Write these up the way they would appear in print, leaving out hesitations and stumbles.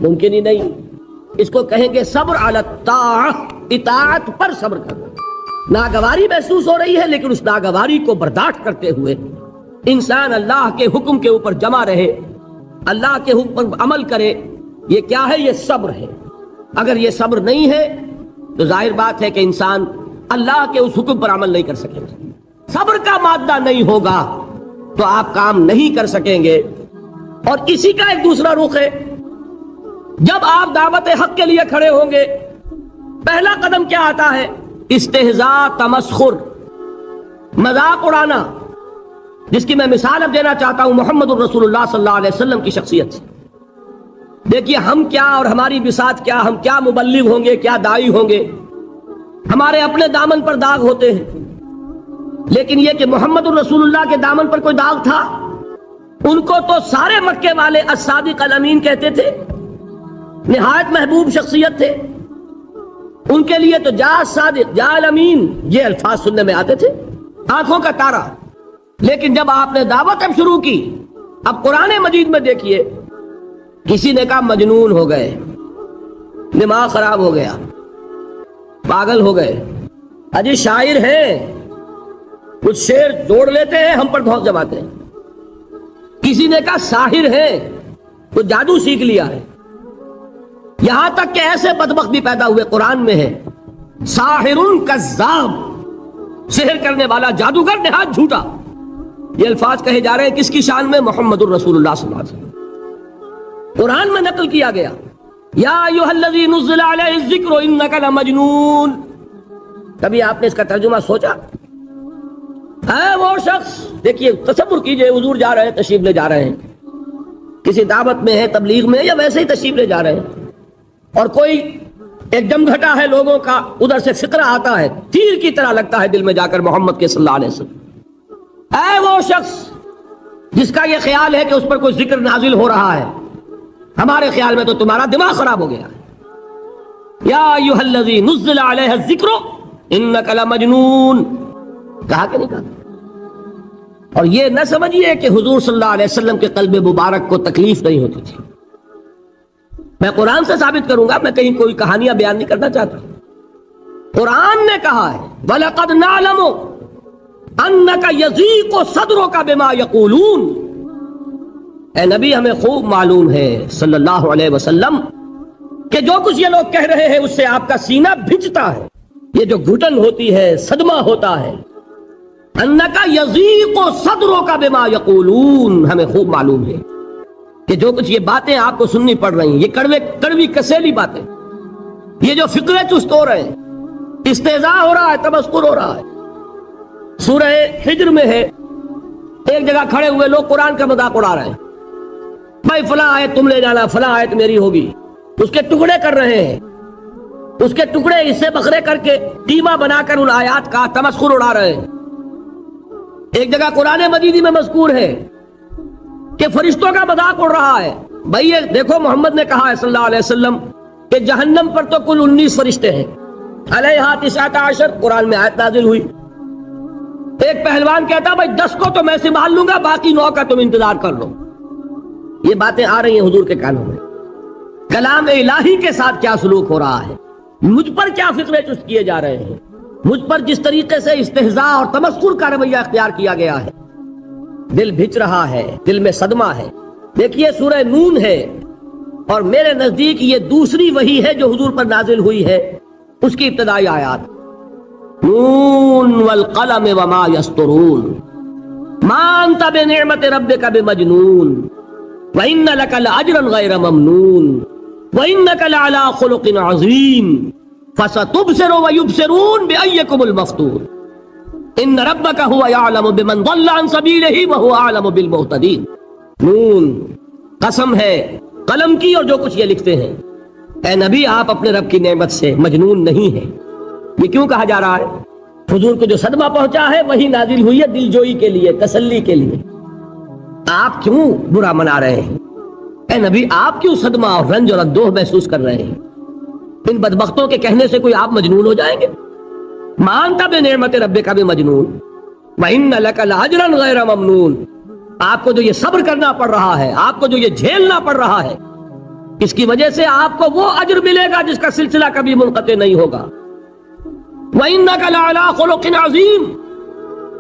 ممکن ہی نہیں. اس کو کہیں گے صبر علی الطاعہ، اطاعت پر صبر کرنا. ناگواری محسوس ہو رہی ہے لیکن اس ناگواری کو برداشت کرتے ہوئے انسان اللہ کے حکم کے اوپر جمع رہے، اللہ کے حکم پر عمل کرے. یہ کیا ہے؟ یہ صبر ہے. اگر یہ صبر نہیں ہے تو ظاہر بات ہے کہ انسان اللہ کے اس حکم پر عمل نہیں کر سکے گا. صبر کا مادہ نہیں ہوگا تو آپ کام نہیں کر سکیں گے. اور اسی کا ایک دوسرا رخ ہے، جب آپ دعوت حق کے لیے کھڑے ہوں گے پہلا قدم کیا آتا ہے؟ استہزاء، تمسخر، مذاق اڑانا، جس کی میں مثال اب دینا چاہتا ہوں محمد الرسول اللہ صلی اللہ علیہ وسلم کی شخصیت سے. دیکھیے ہم کیا اور ہماری بساط کیا، ہم کیا مبلغ ہوں گے، کیا داعی ہوں گے، ہمارے اپنے دامن پر داغ ہوتے ہیں. لیکن یہ کہ محمد الرسول اللہ کے دامن پر کوئی داغ تھا؟ ان کو تو سارے مکے والے الصادق الامین کہتے تھے، نہایت محبوب شخصیت تھے. ان کے لیے تو جا صادق جا الامین یہ الفاظ سننے میں آتے تھے، آنکھوں کا تارا. لیکن جب آپ نے دعوت اب شروع کی، اب قرآن مجید میں دیکھیے کسی نے کہا مجنون ہو گئے، دماغ خراب ہو گیا، پاگل ہو گئے، اجی شاعر ہیں، کچھ شعر جوڑ لیتے ہیں، ہم پر بہت جماتے ہیں. کسی نے کہا ساحر ہے، کچھ جادو سیکھ لیا ہے. یہاں تک کہ ایسے بدبخت بھی پیدا ہوئے، قرآن میں ہے ساحر کذاب، سحر کرنے والا جادوگر نہایت جھوٹا. یہ الفاظ کہے جا رہے ہیں کس کی شان میں؟ محمد الرسول اللہ صلی اللہ علیہ وسلم. قرآن میں نقل کیا گیا یا ایھا الذی نزل علیہ الذکر انک لمجنون. کبھی آپ نے اس کا ترجمہ سوچا؟ ہے وہ شخص، دیکھیے تصور کیجئے حضور جا رہے ہیں، تشریف لے جا رہے ہیں، کسی دعوت میں ہے، تبلیغ میں، یا ویسے ہی تشریف لے جا رہے ہیں، اور کوئی ایک جمگھٹا ہے لوگوں کا، ادھر سے فقرہ آتا ہے، تیر کی طرح لگتا ہے دل میں جا کر محمد کے صلی اللہ علیہ وسلم. اے وہ شخص جس کا یہ خیال ہے کہ اس پر کوئی ذکر نازل ہو رہا ہے، ہمارے خیال میں تو تمہارا دماغ خراب ہو گیا ہے. یا ایھا الذی نزل علیہ الذکر انک لمجنون، کہا کہ نہیں کہا؟ اور یہ نہ سمجھیے کہ حضور صلی اللہ علیہ وسلم کے قلب مبارک کو تکلیف نہیں ہوتی تھی. میں قرآن سے ثابت کروں گا، میں کہیں کوئی کہانیاں بیان نہیں کرنا چاہتا. قرآن نے کہا ہے وَلَقَدْ نَعْلَمُ أَنَّكَ يَضِيقُ صَدْرُكَ بِمَا يَقُولُونَ. اے نبی ہمیں خوب معلوم ہے صلی اللہ علیہ وسلم کہ جو کچھ یہ لوگ کہہ رہے ہیں اس سے آپ کا سینہ بھجتا ہے، یہ جو گھٹن ہوتی ہے، صدمہ ہوتا ہے. انکا یضیق صدرک بما یقولون، ہمیں خوب معلوم ہے کہ جو کچھ یہ باتیں آپ کو سننی پڑ رہی ہیں، یہ کڑوی کسیلی باتیں، یہ جو فکرے چست ہو رہے ہیں، استہزاء ہو رہا ہے، تمسخر ہو رہا ہے. سورہ حجر میں ہے، ایک جگہ کھڑے ہوئے لوگ قرآن کا مذاق اڑا رہے ہیں. بھائی فلاں آیت تم لے جانا، فلاں آیت میری ہوگی، اس کے ٹکڑے کر رہے ہیں، اس کے ٹکڑے حصے بکھرے کر کے ٹیما بنا کر ان آیات کا تمسخر اڑا رہے ہیں. ایک جگہ قرآن مجیدی میں مذکور ہے کہ فرشتوں کا مذاق اڑ رہا ہے. بھائی یہ دیکھو محمد نے کہا ہے صلی اللہ علیہ وسلم کہ جہنم پر تو کل 19 فرشتے ہیں، علیہا 19 قرآن میں آیت نازل ہوئی. ایک پہلوان کہتا بھائی 10 کو تو میں سنبھال لوں گا، باقی 9 کا تم انتظار کر لو. یہ باتیں آ رہی ہیں حضور کے کانوں میں. کلام الہی کے ساتھ کیا سلوک ہو رہا ہے، مجھ پر کیا فکرے چست کیے جا رہے ہیں، مجھ پر جس طریقے سے استہزاء اور تمسخر کا رویہ اختیار کیا گیا ہے. دل بھج رہا ہے، دل میں صدمہ ہے. دیکھیے سورہ نون ہے، اور میرے نزدیک یہ دوسری وحی ہے جو حضور پر نازل ہوئی ہے، اس کی ابتدائی آیات نون والقلم وما یسطرون ما انت بنعمت ربک بمجنون وَإِنَّ لَكَ لَأَجْرًا غَيْرَ مَمْنُونٍ وَإِنَّكَ لَعَلَىٰ خُلُقٍ عَظِيمٍ فَسَتُبْصِرُ وَيُبْصِرُونَ بِأَيِّكُمُ الْمَفْتُونُ إِنَّ رَبَّكَ هُوَ يَعْلَمُ بِمَنْ ضَلَّ عَنْ سَبِيلِهِ وَهُوَ أَعْلَمُ بِالْمُهْتَدِينَ. نون، قسم ہے قلم کی اور جو کچھ یہ لکھتے ہیں. اے نبی آپ اپنے رب کی نعمت سے مجنون نہیں ہیں. یہ کیوں کہا جا رہا ہے؟ حضور کو جو صدمہ پہنچا ہے وہی نازل ہوئی ہے دلجوئی کے لیے، تسلی کے لیے. آپ کیوں برا منا رہے ہیں؟ اے نبی آپ کیوں صدمہ اور رنج اور اندوہ محسوس کر رہے ہیں؟ ان بدبختوں کے کہنے سے کوئی آپ مجنون ہو جائیں گے؟ مانتا بے نعمت رب کا بھی مجنون وَإِنَّ لَكَ لَأَجْرًا غَيْرَ مَمْنُونٍ. آپ کو جو یہ صبر کرنا پڑ رہا ہے، آپ کو جو یہ جھیلنا پڑ رہا ہے، اس کی وجہ سے آپ کو وہ اجر ملے گا جس کا سلسلہ کبھی منقطع نہیں ہوگا. وَإِنَّكَ لَعَلَىٰ خُلُقٍ عَظِيمٍ،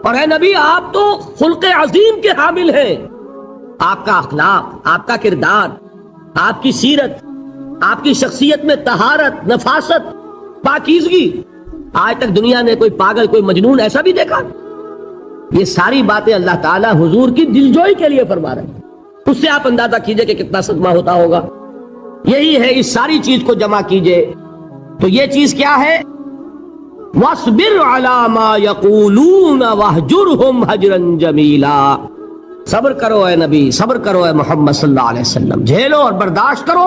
اور اے نبی آپ تو خلق عظیم کے حامل ہیں. آپ کا اخلاق، آپ کا کردار، آپ کی سیرت، آپ کی شخصیت میں طہارت، نفاست، پاکیزگی، آج تک دنیا نے کوئی پاگل، کوئی مجنون ایسا بھی دیکھا؟ یہ ساری باتیں اللہ تعالیٰ حضور کی دلجوئی کے لیے فرما رہے ہیں. اس سے آپ اندازہ کیجئے کہ کتنا صدمہ ہوتا ہوگا. یہی ہے، اس ساری چیز کو جمع کیجئے تو یہ چیز کیا ہے؟ وَاصْبِرْ عَلَىٰ مَا يَقُولُونَ وَاهْجُرْهُمْ هَجْرًا جَمِيلًا، صبر کرو اے نبی، صبر کرو اے محمد صلی اللہ علیہ وسلم، جھیلو اور برداشت کرو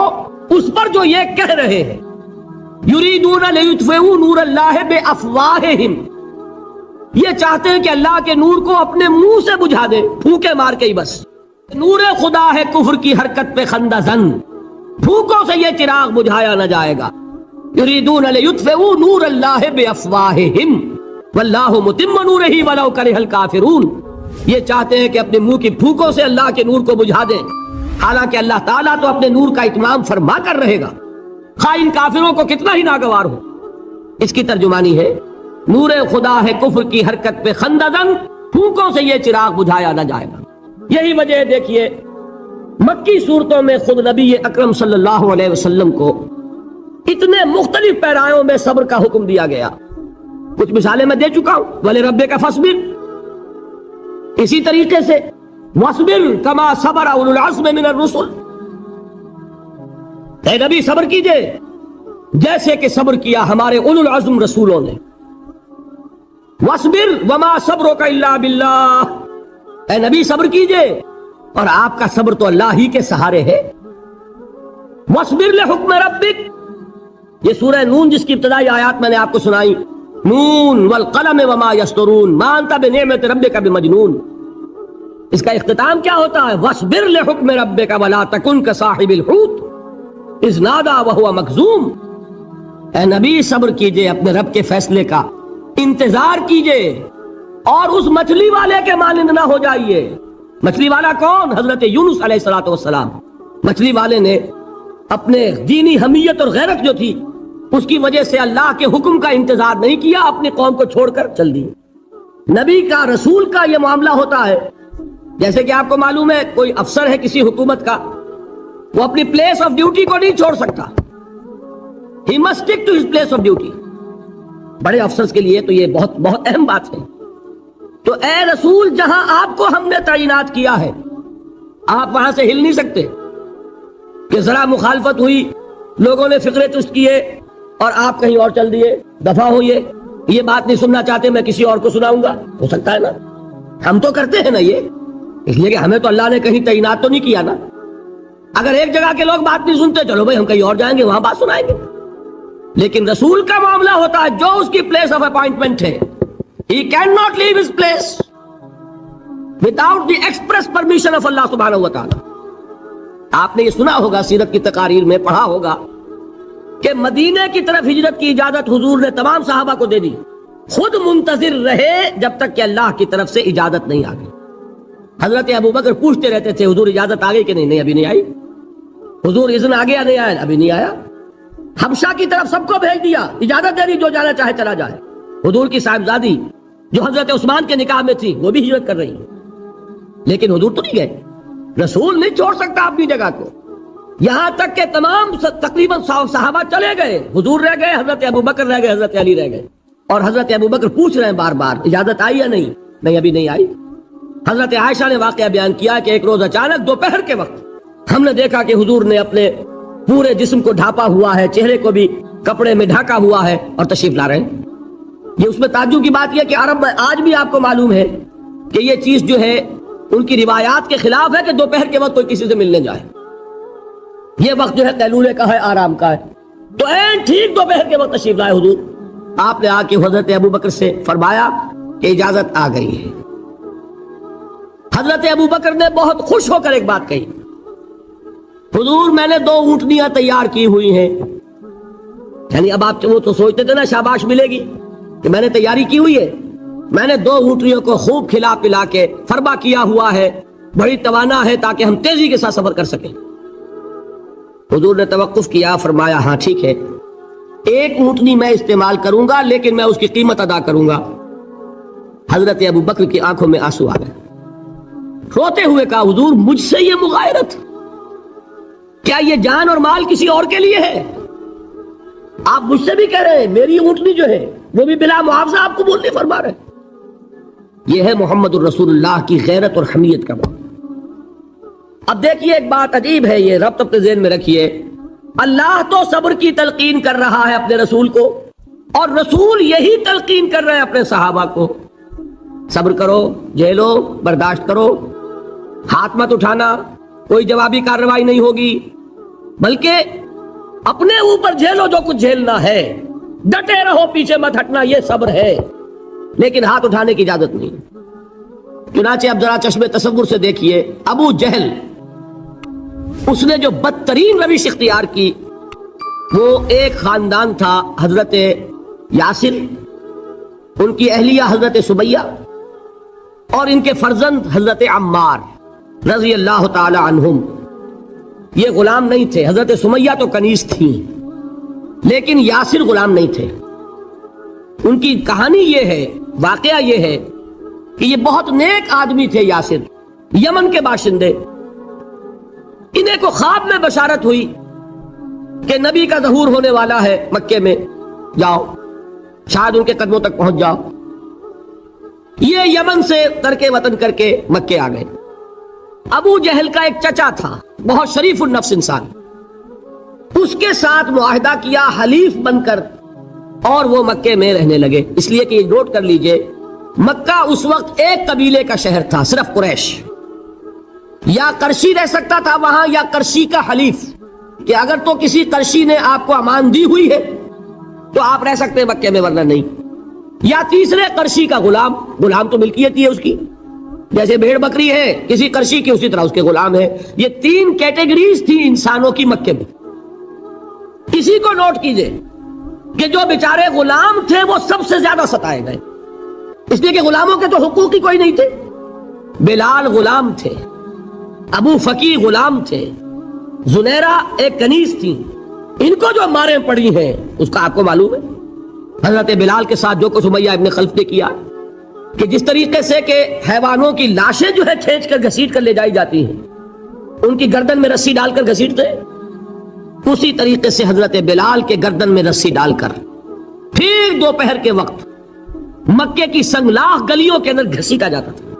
اس پر جو یہ کہہ رہے ہیں. یریدون لیطفئوا نور اللہ بافواہہم، یہ چاہتے ہیں کہ اللہ کے نور کو اپنے منہ سے بجھا دیں، پھونکے مار کے ہی بس. نور خدا ہے کفر کی حرکت پہ خندہ زن، پھونکوں سے یہ چراغ بجھایا نہ جائے گا. یریدون لیطفئوا نور اللہ بافواہہم واللہ متم نورہ ولو کرہ الکافرون، یہ چاہتے ہیں کہ اپنے منہ کی پھونکوں سے اللہ کے نور کو بجھا دیں، حالانکہ اللہ تعالیٰ تو اپنے نور کا اتمام فرما کر رہے گا، خواہ ان کافروں کو کتنا ہی ناگوار ہو. اس کی ترجمانی ہے نور خدا ہے کفر کی حرکت پہ خنددن، پھونکوں سے یہ چراغ بجھایا نہ جائے گا. یہی وجہ ہے، دیکھیے مکی صورتوں میں خود نبی اکرم صلی اللہ علیہ وسلم کو اتنے مختلف پیرایوں میں صبر کا حکم دیا گیا. کچھ مثالیں میں دے چکا ہوں، وَلِرَبِّكَ فَاصْبِرْ، اسی طریقے سے وَاصْبِرْ كَمَا صَبَرَ أُولُو الْعَزْمِ مِنَ الرُّسُلِ، اے نبی صبر کیجئے جیسے کہ صبر کیا ہمارے اولو العزم رسولوں نے. وَاصْبِرْ وَمَا صَبْرُكَ إِلَّا بِاللَّهِ، اے نبی صبر کیجئے اور آپ کا صبر تو اللہ ہی کے سہارے ہے. وَاصْبِرْ لِحُكْمِ رَبِّكَ، یہ سورہ نون جس کی ابتدائی آیات میں نے آپ کو سنائی، نون والقلم وما يسطرون ما انت بنعمت ربك بمجنون، اس کا اختتام کیا ہوتا ہے؟ وَاصْبِرْ لِحُكْمِ رَبِّكَ وَلَا تَكُنْ كَصَاحِبِ الْحُوتِ اذ نَادَىٰ وَهُوَ مَكْظُومٌ، اے نبی صبر کیجئے اپنے رب کے فیصلے کا، انتظار کیجئے اور اس مچھلی والے کے مانند نہ ہو جائیے. مچھلی والا کون؟ حضرت یونس علیہ الصلوۃ والسلام. مچھلی والے نے اپنے دینی حمیت اور غیرت جو تھی اس کی وجہ سے اللہ کے حکم کا انتظار نہیں کیا، اپنی قوم کو چھوڑ کر چل دی. نبی کا، رسول کا یہ معاملہ ہوتا ہے. جیسے کہ آپ کو معلوم ہے کوئی افسر ہے کسی حکومت کا، وہ اپنی پلیس آف ڈیوٹی کو نہیں چھوڑ سکتا، he must stick to his place of duty. بڑے افسرز کے لیے تو یہ بہت بہت اہم بات ہے. تو اے رسول جہاں آپ کو ہم نے تعینات کیا ہے آپ وہاں سے ہل نہیں سکتے کہ ذرا مخالفت ہوئی، لوگوں نے فقرے چست کیے اور آپ کہیں اور چل دیے، دفع ہوئیے، یہ بات نہیں سننا چاہتے میں کسی اور کو سناؤں گا. ہو سکتا ہے نا، ہم تو کرتے ہیں نا یہ، اس لیے کہ ہمیں تو اللہ نے کہیں تعینات تو نہیں کیا نا. اگر ایک جگہ کے لوگ بات نہیں سنتے، چلو بھائی ہم کہیں اور جائیں گے وہاں بات سنائیں گے. لیکن رسول کا معاملہ ہوتا ہے جو اس کی پلیس آف اپائنٹمنٹ ہے، he cannot leave his place without the express permission of اللہ سبحانہ و تعالی. آپ نے یہ سنا ہوگا، سیرت کی تقاریر میں پڑھا ہوگا کہ مدینے کی طرف ہجرت کی اجازت حضور نے تمام صحابہ کو دے دی، خود منتظر رہے جب تک کہ اللہ کی طرف سے اجازت نہیں آ گئی. حضرت ابوبکر پوچھتے رہتے تھے حضور اجازت آ گئی کہ نہیں؟ نہیں ابھی نہیں آئی. حضور اذن آ گیا؟ نہیں آیا، ابھی نہیں آیا. حبشہ کی طرف سب کو بھیج دیا، اجازت دے دی جو جانا چاہے چلا جائے. حضور کی صاحبزادی جو حضرت عثمان کے نکاح میں تھی وہ بھی ہجرت کر رہی، لیکن حضور تو نہیں گئے. رسول نہیں چھوڑ سکتا اپنی جگہ کو، یہاں تک کہ تمام تقریباً صحابہ چلے گئے، حضور رہ گئے، حضرت ابوبکر رہ گئے، حضرت علی رہ گئے. اور حضرت ابوبکر پوچھ رہے ہیں بار بار اجازت آئی یا نہیں؟ نہیں ابھی نہیں آئی. حضرت عائشہ نے واقعہ بیان کیا کہ ایک روز اچانک دوپہر کے وقت ہم نے دیکھا کہ حضور نے اپنے پورے جسم کو ڈھانپا ہوا ہے، چہرے کو بھی کپڑے میں ڈھانکا ہوا ہے اور تشریف لا رہے ہیں. یہ اس میں تعجب کی بات یہ کہ عرب میں آج بھی آپ کو معلوم ہے کہ یہ چیز جو ہے ان کی روایات کے خلاف ہے کہ دوپہر کے وقت کوئی کسی سے ملنے جائے. یہ وقت جو ہے قیلولے کا ہے، آرام کا ہے. تو ٹھیک دوپہر کے وقت تشریف لائے حضور. آپ نے آ کے حضرت ابوبکر سے فرمایا کہ اجازت آ گئی ہے. حضرت ابوبکر نے بہت خوش ہو کر ایک بات کہی، حضور میں نے 2 اونٹنیاں تیار کی ہوئی ہیں. یعنی اب آپ وہ تو سوچتے تھے نا شاباش ملے گی کہ میں نے تیاری کی ہوئی ہے، میں نے 2 اونٹنیوں کو خوب کھلا پلا کے فربا کیا ہوا ہے، بڑی توانا ہے تاکہ ہم تیزی کے ساتھ سفر کر سکیں. حضور نے توقف کیا، فرمایا ہاں ٹھیک ہے، ایک اونٹنی میں استعمال کروں گا لیکن میں اس کی قیمت ادا کروں گا۔ حضرت ابو بکر کی آنکھوں میں آنسو آ گئے، روتے ہوئے کہا حضور مجھ سے یہ مغایرت، کیا یہ جان اور مال کسی اور کے لیے ہے؟ آپ مجھ سے بھی کہہ رہے ہیں میری اونٹنی جو ہے وہ بھی بلا معاوضہ آپ قبول نہیں فرما رہے۔ یہ ہے محمد الرسول اللہ کی غیرت اور حمیت کا بات۔ اب دیکھیے ایک بات عجیب ہے، یہ ربط اپنے ذہن میں رکھیے، اللہ تو صبر کی تلقین کر رہا ہے اپنے رسول کو، اور رسول یہی تلقین کر رہے ہیں اپنے صحابہ کو، صبر کرو، جھیلو، برداشت کرو، ہاتھ مت اٹھانا، کوئی جوابی کارروائی نہیں ہوگی، بلکہ اپنے اوپر جھیلو جو کچھ جھیلنا ہے، ڈٹے رہو، پیچھے مت ہٹنا، یہ صبر ہے، لیکن ہاتھ اٹھانے کی اجازت نہیں۔ چنانچہ اب ذرا چشم تصور سے دیکھیے، ابو جہل اس نے جو بدترین روش اختیار کی، وہ ایک خاندان تھا حضرت یاسر، ان کی اہلیہ حضرت سمیہ، اور ان کے فرزند حضرت عمار رضی اللہ تعالی عنہم۔ یہ غلام نہیں تھے، حضرت سمیہ تو کنیز تھیں لیکن یاسر غلام نہیں تھے۔ ان کی کہانی یہ ہے، واقعہ یہ ہے کہ یہ بہت نیک آدمی تھے یاسر، یمن کے باشندے۔ انہیں کو خواب میں بشارت ہوئی کہ نبی کا ظہور ہونے والا ہے مکے میں، جاؤ شاید ان کے قدموں تک پہنچ جاؤ۔ یہ یمن سے ترک وطن کر کے مکے آ گئے۔ ابو جہل کا ایک چچا تھا، بہت شریف النفس انسان، اس کے ساتھ معاہدہ کیا حلیف بن کر، اور وہ مکے میں رہنے لگے۔ اس لیے کہ یہ نوٹ کر لیجئے، مکہ اس وقت ایک قبیلے کا شہر تھا، صرف قریش۔ یا قرشی رہ سکتا تھا وہاں، یا قرشی کا حلیف، کہ اگر تو کسی قرشی نے آپ کو امان دی ہوئی ہے تو آپ رہ سکتے ہیں مکے میں، ورنہ نہیں۔ یا تیسرے قرشی کا غلام، غلام تو ملکیت ہی ہے اس کی، جیسے بھیڑ بکری ہے کسی قرشی کی، اسی طرح اس کے غلام ہے۔ یہ تین کیٹیگریز تھی انسانوں کی مکے میں۔ اسی کو نوٹ کیجئے کہ جو بیچارے غلام تھے وہ سب سے زیادہ ستائے گئے، اس لیے کہ غلاموں کے تو حقوق ہی کوئی نہیں تھے۔ بلال غلام تھے، ابو فقی غلام تھے، زنیرہ ایک کنیز تھی، ان کو جو ماریں پڑی ہیں اس کا آپ کو معلوم ہے۔ حضرت بلال کے ساتھ جو کچھ امیہ ابن خلف نے کیا، کہ جس طریقے سے کہ حیوانوں کی لاشیں جو ہے کھینچ کر گھسیٹ کر لے جائی جاتی ہیں، ان کی گردن میں رسی ڈال کر گھسیٹتے، اسی طریقے سے حضرت بلال کے گردن میں رسی ڈال کر پھر دوپہر کے وقت مکے کی سنگلاخ گلیوں کے اندر گھسیٹا جاتا تھا۔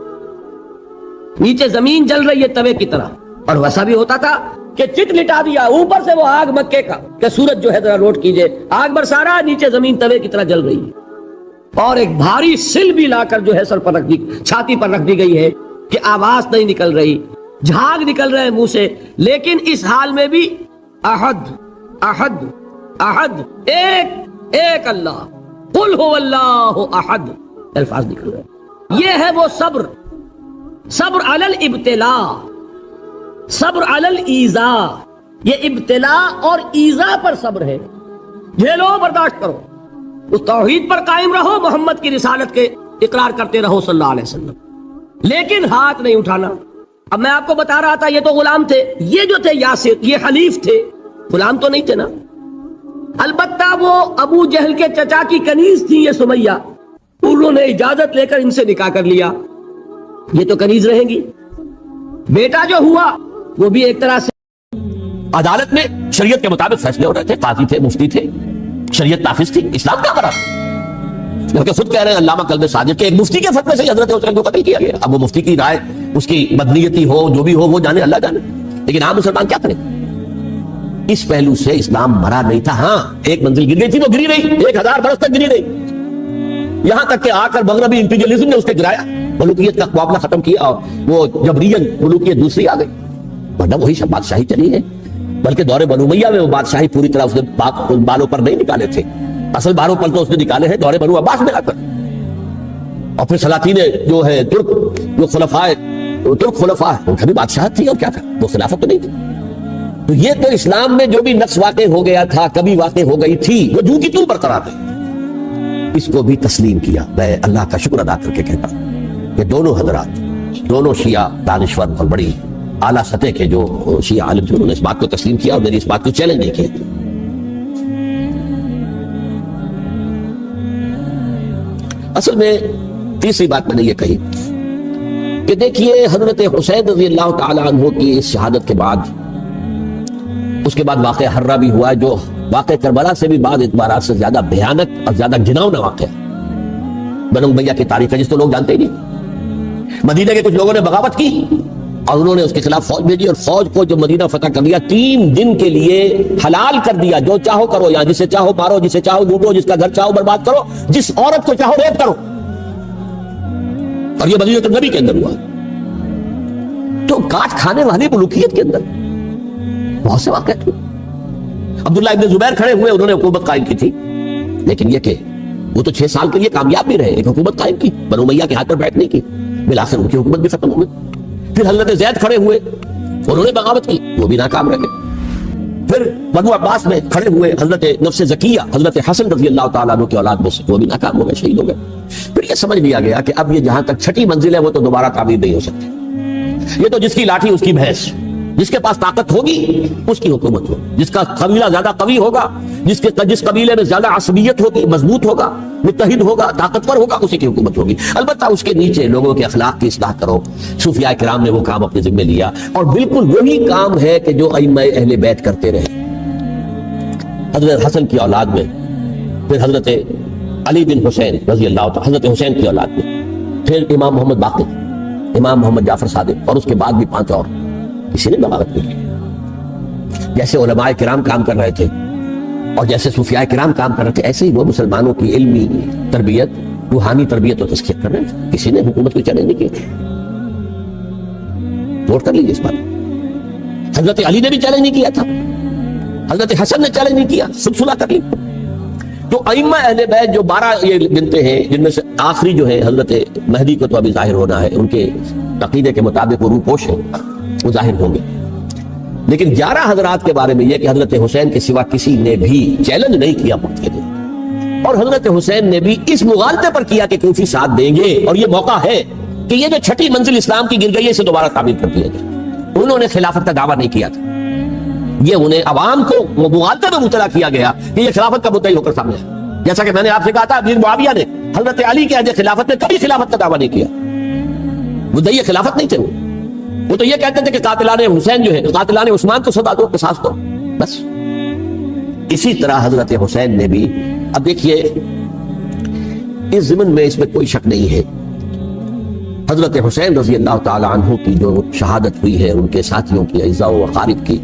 نیچے زمین جل رہی ہے توے کی طرح، اور ویسا بھی ہوتا تھا کہ چت لٹا دیا، اوپر سے وہ آگ مکے کا کہ سورج جو ہے ذرا نوٹ کیجئے، آگ برسا رہا، نیچے زمین توے کی طرح جل رہی ہے، اور ایک بھاری سل بھی لا کر جو ہے سر پر رکھ دی، چھاتی پر رکھ دی گئی ہے کہ آواز نہیں نکل رہی، جھاگ نکل رہے ہیں منہ سے، لیکن اس حال میں بھی احد احد احد، ایک ایک اللہ، قل هو اللہ احد، الفاظ نکل رہے ہیں۔ یہ ہے وہ صبر، صبر علی الابتلاء، صبر علی الایذاء، یہ ابتلاء اور ایذاء پر صبر ہے۔ جھیلو، برداشت کرو، اس توحید پر قائم رہو، محمد کی رسالت کے اقرار کرتے رہو صلی اللہ علیہ وسلم، لیکن ہاتھ نہیں اٹھانا۔ اب میں آپ کو بتا رہا تھا یہ تو غلام تھے، یہ جو تھے یاسر یہ حلیف تھے، غلام تو نہیں تھے نا۔ البتہ وہ ابو جہل کے چچا کی کنیز تھی یہ سمیہ، انہوں نے اجازت لے کر ان سے نکاح کر لیا، یہ تو کنیز رہیں گی۔ بیٹا جو ہوا وہ بھی ایک طرح سے عدالت میں شریعت کے مطابق فیصلے ہو رہے تھے، قاضی تھے، مفتی تھے، شریعت نافذ تھی، اسلام کا برا، کیونکہ خود کہہ رہے ہیں علامہ کلب صادق کے ایک مفتی کے فتوے سے حضرت حسین کو قتل کیا گیا۔ اب وہ مفتی کی رائے، اس کی بدنیتی ہو، جو بھی ہو، وہ جانے، اللہ جانے، لیکن عام مسلمان کیا کریں؟ اس پہلو سے اسلام مرا نہیں تھا۔ ہاں ایک منزل گر گئی تھی، وہ گری نہیں، 1000 برس تک گری نہیں، یہاں تک کہ آ کر مغربی امپیریلزم نے اس کے گرایا، ملوکیت کا معاملہ ختم کیا، اور وہ جبرین ملوکیت دوسری آ گئی، ورنہ وہی سب بادشاہی چلی ہے۔ بلکہ دور بنو امیہ میں وہ بادشاہی پوری طرح اس نے بالوں پر نہیں نکالے تھے، اصل بالوں پر تو اس نے نکالے ہیں دور بنو عباس میں آ کر، اور پھر سلاطین جو ہے ترک، جو ترک خلفاء ان کا بھی بادشاہت تھی، اور کیا تھا، وہ خلافت تو نہیں تھی۔ تو یہ تو اسلام میں جو بھی نقص واقع ہو گیا تھا، کبھی واقع ہو گئی تھی، وہ جو کی توں برقرار ہے، اس کو بھی تسلیم کیا۔ میں اللہ کا شکر ادا کر کے کہتا ہوں کہ دونوں حضرات، دونوں شیعہ دانشور اور بڑی اعلیٰ سطح کے جو شیعہ عالم تھے انہوں نے اس بات کو تسلیم کیا اور میری اس بات کو چیلنج نہیں کیا. اصل میں تیسری بات میں نے یہ کہی کہ دیکھیے حضرت حسین رضی اللہ تعالیٰ عنہ کی اس شہادت کے بعد اس کے بعد واقعہ ہرہ بھی ہوا ہے جو واقعہ کربلا سے بھی بعض اعتبارات سے زیادہ بھیانک اور زیادہ گھناؤنا واقعہ بنو امیہ کی تاریخ ہے جس کو لوگ جانتے ہی نہیں. مدینہ کے کچھ لوگوں نے بغاوت کی اور انہوں نے اس کے خلاف فوج بھیجی اور فوج کو جو مدینہ فتح کر دیا 3 دن کے لیے حلال کر دیا. جو چاہو کرو، یہاں جسے چاہو مارو، جسے چاہو لوٹو، جس کا گھر چاہو برباد کرو، جس عورت کو چاہو ریپ کرو. اور یہ مدینہ النبی کے اندر ہوا. تو کاٹ کھانے والی ملوکیت کے اندر بہت سے واقعات ہوئے. عبداللہ ابن زبیر کھڑے ہوئے، انہوں نے حکومت قائم کی تھی، لیکن یہ کہ وہ تو 6 سال کے لیے کامیاب بھی رہے، ایک حکومت قائم کی، بنو امیہ کے ہاتھ پر بیٹھ نہیں کی، بالآخر ان کی حکومت بھی ختم ہو گئی. پھر حضرت زید کھڑے ہوئے، انہوں نے بغاوت کی، وہ بھی ناکام رہے. پھر بنو عباس میں کھڑے ہوئے حضرت نفس زکیہ، حضرت حسن رضی اللہ تعالیٰ عنہ کی اولاد میں سے، وہ بھی ناکام ہو گئے، شہید ہو گئے. پھر یہ سمجھ لیا گیا کہ اب یہ جہاں تک 6ٹھی منزل ہے وہ تو دوبارہ تعمیر نہیں ہو سکتی. یہ تو جس کی لاٹھی اس کی بھینس، جس کے پاس طاقت ہوگی اس کی حکومت ہوگی، جس کا قبیلہ زیادہ قوی ہوگا، جس قبیلے میں زیادہ عصبیت ہوگی، مضبوط ہوگا، متحد ہوگا، طاقتور ہوگا، اسی کی حکومت ہوگی. البتہ اس کے نیچے لوگوں کے اخلاق کی اصلاح کرو. صوفیاء کرام نے وہ کام اپنے ذمہ لیا اور بالکل وہی کام ہے کہ جو ائمہ اہل بیت کرتے رہے. حضرت حسن کی اولاد میں، پھر حضرت علی بن حسین رضی اللہ تعالی، حضرت حسین کی اولاد میں، پھر امام محمد باقر، امام محمد جعفر صادق، اور اس کے بعد بھی 5 اور کسی نے بغاوت نہیں کی. جیسے علماء کرام کام کر رہے تھے اور جیسے صوفیاء کرام کام کر رہے تھے، ایسے ہی وہ مسلمانوں کی علمی تربیت، روحانی تربیت و تزکیہ کر رہے تھے. کسی نے حکومت کو چیلنج نہیں کیا. نوٹ کر لیجیے اس بات. حضرت علی نے بھی چیلنج نہیں کیا تھا، حضرت حسن نے چیلنج نہیں کیا، سلسلہ کر لی. تو ائمہ اہل بیت جو 12 یہ گنتے ہیں، جن میں سے آخری جو ہے حضرت مہدی کو تو ابھی ظاہر ہونا ہے، ان کے عقیدے کے مطابق وہ روپوش ہیں، وہ ظاہر ہوں گے. لیکن 11 حضرات کے بارے میں یہ کہ حضرت حسین کے سوا کسی نے بھی چیلنج نہیں کیا وقت کے دن، اور حضرت حسین نے بھی اس مغالطے پر کیا کہ کوفی ساتھ دیں گے اور یہ موقع ہے کہ یہ جو 6ٹھی منزل اسلام کی گر گئی ہے اسے دوبارہ تعمیر کر دیا جائے. انہوں نے خلافت کا دعویٰ نہیں کیا تھا، یہ انہیں عوام کو مغالطے میں مبتلا کیا گیا کہ یہ خلافت کا مدعی ہو کر سامنے ہے. جیسا کہ میں نے آپ سے کہا تھا، امیر معاویہ نے حضرت علی کے عہد خلافت میں کبھی خلافت کا دعویٰ نہیں کیا. مدعی خلافت نہیں تھے وہ تو یہ کہتے تھے کہ قاتلان حسین جو ہے، قاتلان عثمان کو سزا دو، قصاص دو، بس. اسی طرح حضرت حسین نے بھی، اب دیکھیے اس ضمن میں اس میں کوئی شک نہیں ہے، حضرت حسین رضی اللہ تعالی عنہ کی جو شہادت ہوئی ہے، ان کے ساتھیوں کی، اعزاء و اقارب کی،